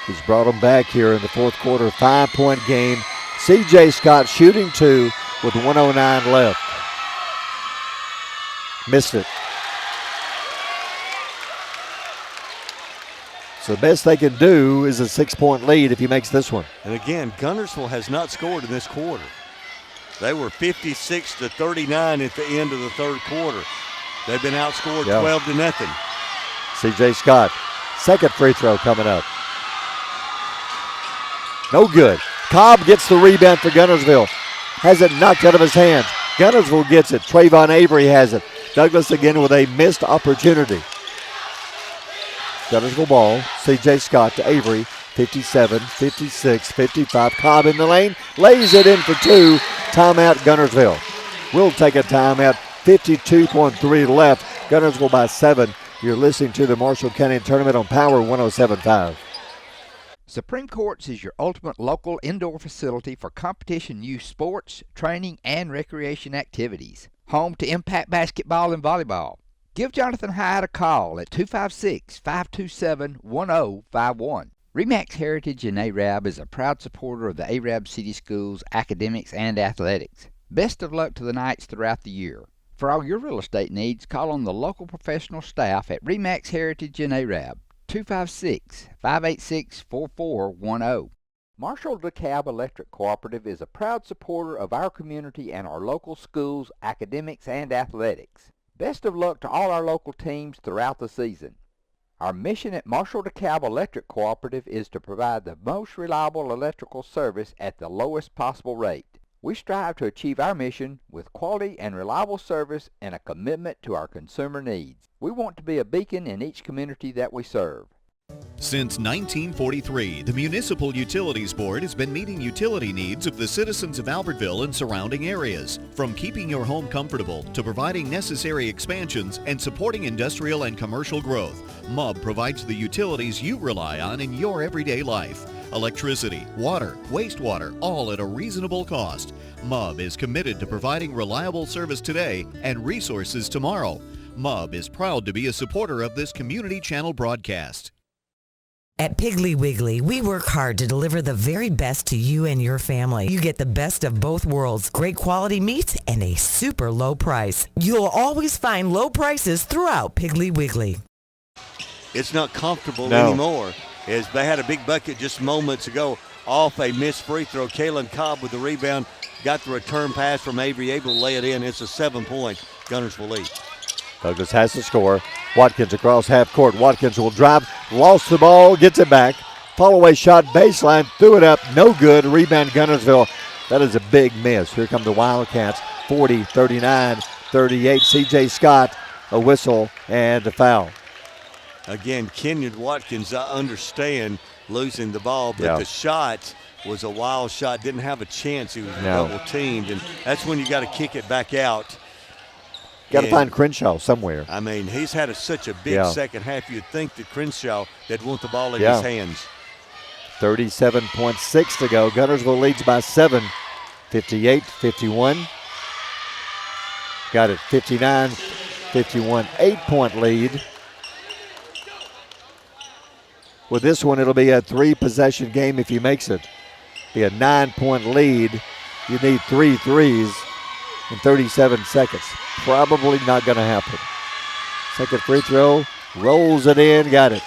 He's brought them back here in the fourth quarter. 5-point game. C.J. Scott shooting 2 with 1:09 left. Missed it. So the best they can do is a 6-point lead if he makes this one. And again, Guntersville has not scored in this quarter. They were 56-39 at the end of the third quarter. They've been outscored 12-0. C.J. Scott, second free throw coming up. No good. Cobb gets the rebound for Guntersville. Has it knocked out of his hands. Guntersville gets it. Trayvon Avery has it. Douglas again with a missed opportunity. Guntersville ball. C.J. Scott to Avery. 57, 56, 55. Cobb in the lane. Lays it in for 2. Timeout Guntersville. We'll take a timeout. 52.3 left. Guntersville by 7. You're listening to the Marshall County Tournament on Power 107.5. Supreme Courts is your ultimate local indoor facility for competition youth sports, training, and recreation activities. Home to Impact Basketball and Volleyball. Give Jonathan Hyde a call at 256-527-1051. RE/MAX Heritage in Arab is a proud supporter of the Arab City Schools academics and athletics. Best of luck to the Knights throughout the year. For all your real estate needs, call on the local professional staff at RE/MAX Heritage in Arab, 256-586-4410. Marshall DeKalb Electric Cooperative is a proud supporter of our community and our local schools, academics, and athletics. Best of luck to all our local teams throughout the season. Our mission at Marshall DeKalb Electric Cooperative is to provide the most reliable electrical service at the lowest possible rate. We strive to achieve our mission with quality and reliable service and a commitment to our consumer needs. We want to be a beacon in each community that we serve. Since 1943, the Municipal Utilities Board has been meeting utility needs of the citizens of Albertville and surrounding areas. From keeping your home comfortable to providing necessary expansions and supporting industrial and commercial growth, MUB provides the utilities you rely on in your everyday life. Electricity, water, wastewater, all at a reasonable cost. MUB is committed to providing reliable service today and resources tomorrow. MUB is proud to be a supporter of this community channel broadcast. At Piggly Wiggly, we work hard to deliver the very best to you and your family. You get the best of both worlds, great quality meats and a super low price. You'll always find low prices throughout Piggly Wiggly. It's not comfortable anymore, as they had a big bucket just moments ago off a missed free throw. Kalen Cobb with the rebound, got the return pass from Avery, able to lay it in. It's a 7-point Guntersville lead. Douglas has the score. Watkins across half court. Watkins will drive, lost the ball, gets it back. Follow-away shot, baseline, threw it up, no good. Rebound Guntersville. That is a big miss. Here come the Wildcats, 40, 39, 38. C.J. Scott, a whistle and a foul. Again, Kenyon Watkins, I understand losing the ball, but the shot was a wild shot. Didn't have a chance. He was double-teamed, and that's when you got to kick it back out. Got to find Crenshaw somewhere. I mean, he's had such a big second half. You'd think that Crenshaw would want the ball in his hands. 37.6 to go. Guntersville leads by 7, 58-51. Got it, 59-51, 8-point lead. With this one, it'll be a 3-possession game if he makes it. Be a 9-point lead. You need 3 threes in 37 seconds. Probably not going to happen. Second free throw, rolls it in, got it.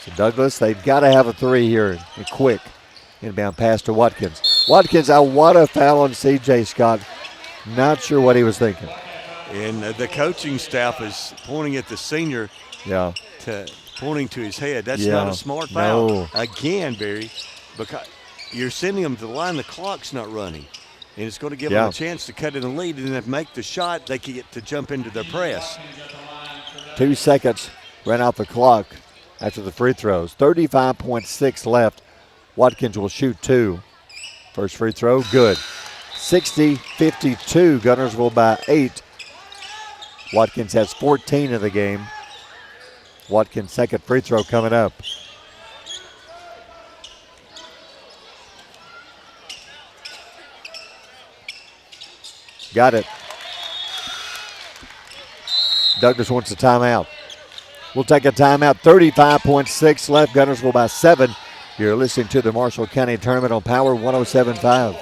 So Douglas, they've got to have a 3 here, and quick. Inbound pass to Watkins. Watkins, what a foul on C.J. Scott. Not sure what he was thinking. And the coaching staff is pointing at the senior, pointing to his head. That's not a smart foul. No. Again, Barry, because you're sending them to the line, the clock's not running. And it's going to give them a chance to cut in the lead, and if they make the shot, they can get to jump into their press. 2 seconds ran off the clock after the free throws. 35.6 left. Watkins will shoot 2. First free throw, good. 60-52, Guntersville by 8. Watkins has 14 of the game. Watkins' second free throw coming up. Got it. Douglas wants a timeout. We'll take a timeout. 35.6 left. Guntersville by 7. You're listening to the Marshall County Tournament on Power 107.5.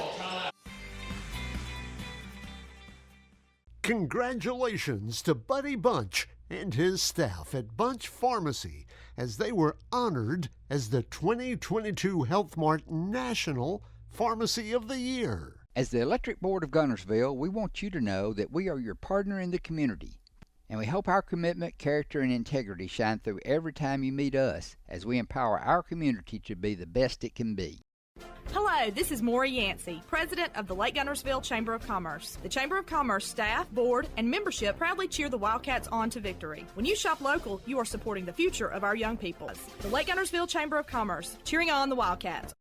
Congratulations to Buddy Bunch and his staff at Bunch Pharmacy as they were honored as the 2022 Health Mart National Pharmacy of the Year. As the Electric Board of Guntersville, we want you to know that we are your partner in the community, and we hope our commitment, character, and integrity shine through every time you meet us as we empower our community to be the best it can be. Hello, this is Maury Yancey, President of the Lake Guntersville Chamber of Commerce. The Chamber of Commerce staff, board, and membership proudly cheer the Wildcats on to victory. When you shop local, you are supporting the future of our young people. The Lake Guntersville Chamber of Commerce, cheering on the Wildcats.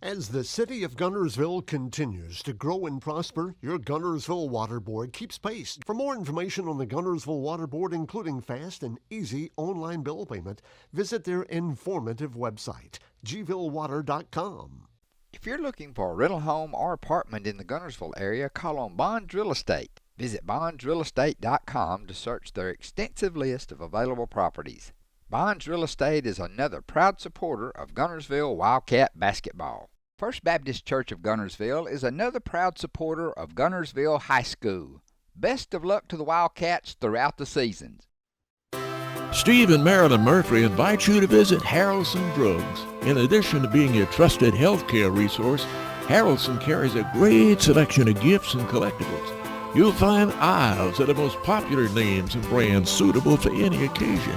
As the city of Guntersville continues to grow and prosper, your Guntersville Water Board keeps pace. For more information on the Guntersville Water Board, including fast and easy online bill payment, visit their informative website, gvillewater.com. If you're looking for a rental home or apartment in the Guntersville area, call on Bonds Real Estate. Visit bondsrealestate.com to search their extensive list of available properties. Bonds Real Estate is another proud supporter of Guntersville Wildcat basketball. First Baptist Church of Guntersville is another proud supporter of Guntersville High School. Best of luck to the Wildcats throughout the seasons. Steve and Marilyn Murphy invite you to visit Harrelson Drugs. In addition to being your trusted healthcare resource, Harrelson carries a great selection of gifts and collectibles. You'll find aisles of the most popular names and brands suitable for any occasion.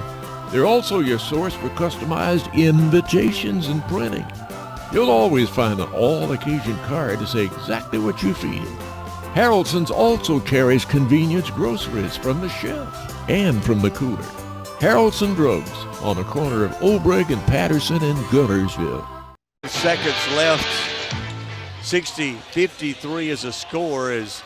They're also your source for customized invitations and printing. You'll always find an all-occasion card to say exactly what you feel. Haraldson's also carries convenience groceries from the shelf and from the cooler. Haraldson Drugs on the corner of Obrig and Patterson in Guntersville. Seconds left. 60-53 is a score as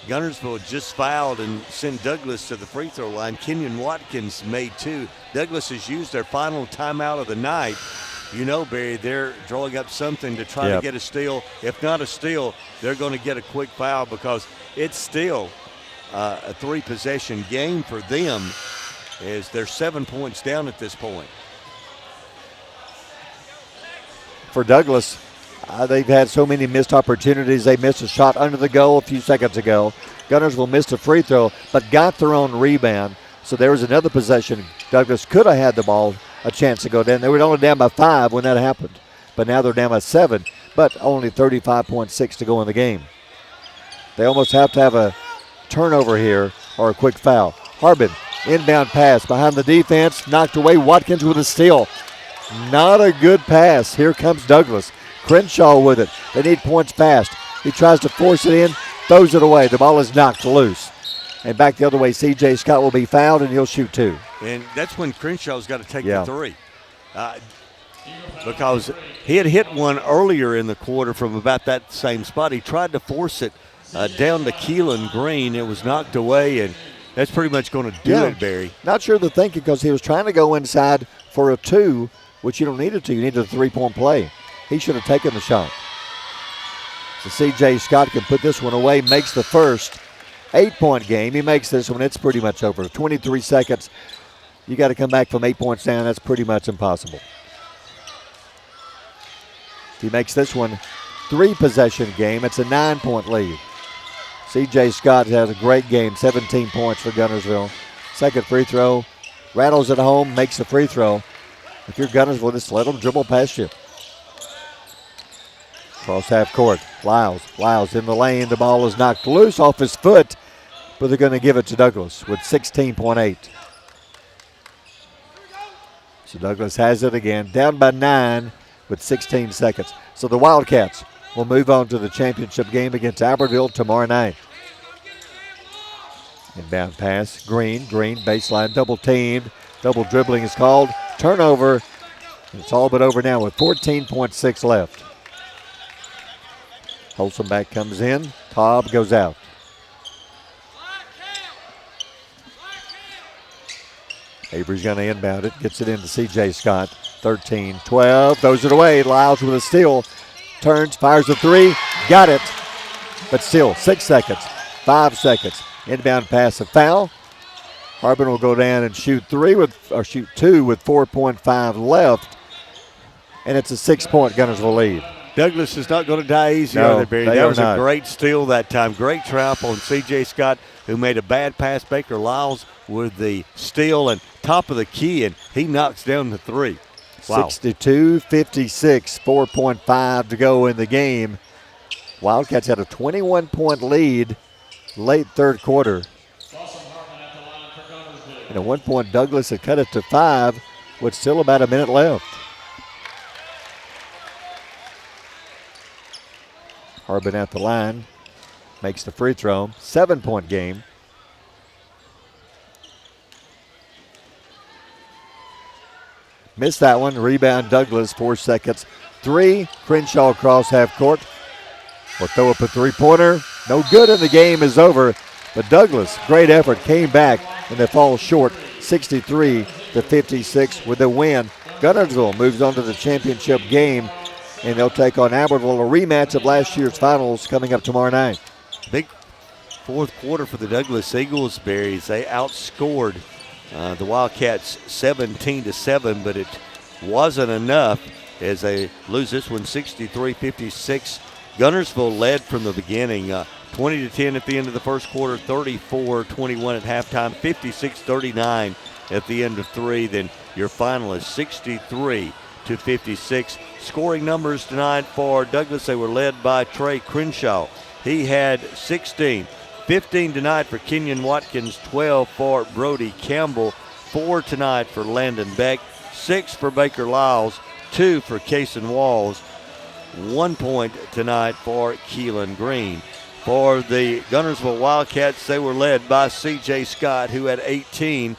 Guntersville just fouled and sent Douglas to the free throw line. Kenyon Watkins made 2. Douglas has used their final timeout of the night. You know, Barry, they're drawing up something to try to get a steal. If not a steal, they're going to get a quick foul because it's still a 3-possession game for them as they're 7 points down at this point. For Douglas, they've had so many missed opportunities. They missed a shot under the goal a few seconds ago. Guntersville missed a free throw, but got their own rebound. So there was another possession. Douglas could have had the ball, a chance to go down. They were only down by 5 when that happened. But now they're down by 7, but only 35.6 to go in the game. They almost have to have a turnover here or a quick foul. Harbin, inbound pass behind the defense, knocked away. Watkins with a steal. Not a good pass. Here comes Douglas. Crenshaw with it. They need points fast. He tries to force it in, throws it away. The ball is knocked loose. And back the other way, C.J. Scott will be fouled, and he'll shoot 2. And that's when Crenshaw's got to take the 3. Because he had hit one earlier in the quarter from about that same spot. He tried to force it down to Keelan Green. It was knocked away, and that's pretty much going to do it, Barry. Not sure the thinking because he was trying to go inside for a 2, which you don't need it to. You needed a 3-point play. He should have taken the shot. So C.J. Scott can put this one away, makes the first 8-point game. He makes this one. It's pretty much over. 23 seconds. You got to come back from 8 points down. That's pretty much impossible. If he makes this one 3-possession game, it's a 9-point lead. C.J. Scott has a great game, 17 points for Guntersville. Second free throw, rattles it home, makes the free throw. If you're Guntersville, just let them dribble past you. Cross half court, Lyles in the lane. The ball is knocked loose off his foot, but they're going to give it to Douglas with 16.8. So Douglas has it again, down by 9 with 16 seconds. So the Wildcats will move on to the championship game against Albertville tomorrow night. Inbound pass, Green, baseline double teamed. Double dribbling is called. Turnover. It's all but over now with 14.6 left. Holzenbeck comes in. Cobb goes out. Avery's going to inbound it. Gets it into C.J. Scott. 13-12. Throws it away. Lyles with a steal. Turns, fires a 3. Got it. But still, 6 seconds. 5 seconds. Inbound pass, a foul. Harbin will go down and shoot 2 with 4.5 left. And it's a 6-point Guntersville lead. Douglas is not going to die easy on it, Barry. That was a great steal that time. Great trap on C.J. Scott, who made a bad pass. Baker Lyles with the steal and top of the key, and he knocks down the 3. Wow. 62-56, 4.5 to go in the game. Wildcats had a 21-point lead late third quarter. And at one point, Douglas had cut it to 5 with still about a minute left. Harbin at the line, makes the free throw. 7-point game. Missed that one. Rebound Douglas, 4 seconds. 3, Crenshaw across half court. Will throw up a 3-pointer. No good, and the game is over. But Douglas, great effort, came back, and they fall short 63-56 with the win. Guntersville moves on to the championship game, and they'll take on Albertville, a rematch of last year's finals coming up tomorrow night. Big fourth quarter for the Douglas Eagles, Berries. They outscored the Wildcats 17-7, but it wasn't enough as they lose this one 63-56. Guntersville led from the beginning, 20-10 at the end of the first quarter, 34-21 at halftime, 56-39 at the end of 3. Then your final is 63-56. Scoring numbers tonight for Douglas, they were led by Trey Crenshaw. He had 16. 15 tonight for Kenyon Watkins, 12 for Brody Campbell, 4 tonight for Landon Beck, 6 for Baker Lyles, 2 for Kason Walls. 1 point tonight for Keelan Green. For the Guntersville Wildcats, they were led by C.J. Scott, who had 18.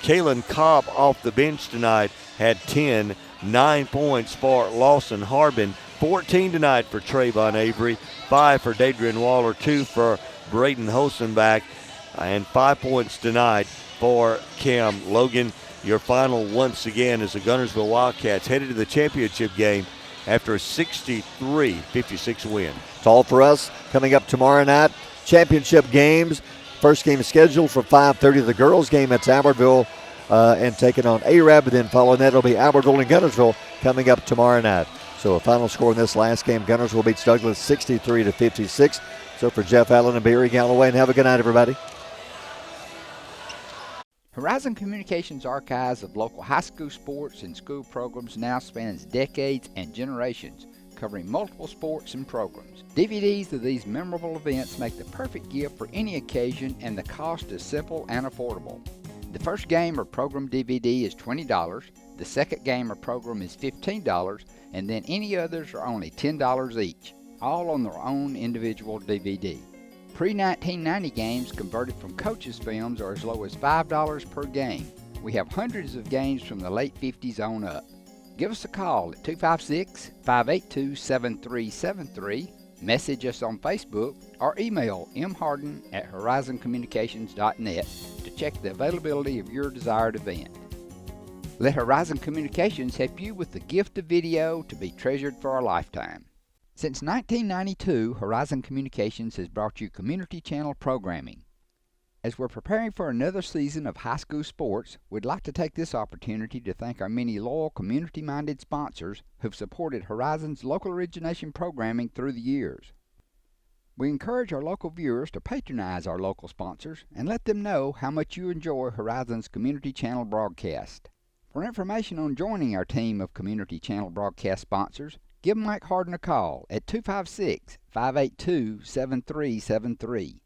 Kalen Cobb off the bench tonight had 10. 9 points for Lawson Harbin. 14 tonight for Trayvon Avery. 5 for Dadrian Waller. 2 for Braden Hosenbach. And 5 points tonight for Cam Logan. Your final once again is the Guntersville Wildcats headed to the championship game after a 63-56 win. It's all for us. Coming up tomorrow night, championship games. First game scheduled for 5:30. The girls' game at Albertville and taking on Arab. And then following that, it'll be Albertville and Guntersville coming up tomorrow night. So a final score in this last game, Guntersville beats Douglas 63-56. So for Jeff Allen and Barry Galloway, and have a good night, everybody. Horizon Communications' archives of local high school sports and school programs now spans decades and generations, covering multiple sports and programs. DVDs of these memorable events make the perfect gift for any occasion, and the cost is simple and affordable. The first game or program DVD is $20, the second game or program is $15, and then any others are only $10 each, all on their own individual DVD. Pre-1990 games converted from coaches' films are as low as $5 per game. We have hundreds of games from the late 50s on up. Give us a call at 256-582-7373, message us on Facebook, or email mharden@horizoncommunications.net to check the availability of your desired event. Let Horizon Communications help you with the gift of video to be treasured for a lifetime. Since 1992, Horizon Communications has brought you community channel programming. As we're preparing for another season of high school sports, we'd like to take this opportunity to thank our many loyal community-minded sponsors who've supported Horizon's local origination programming through the years. We encourage our local viewers to patronize our local sponsors and let them know how much you enjoy Horizon's community channel broadcast. For information on joining our team of community channel broadcast sponsors, give Mike Harden a call at 256-582-7373.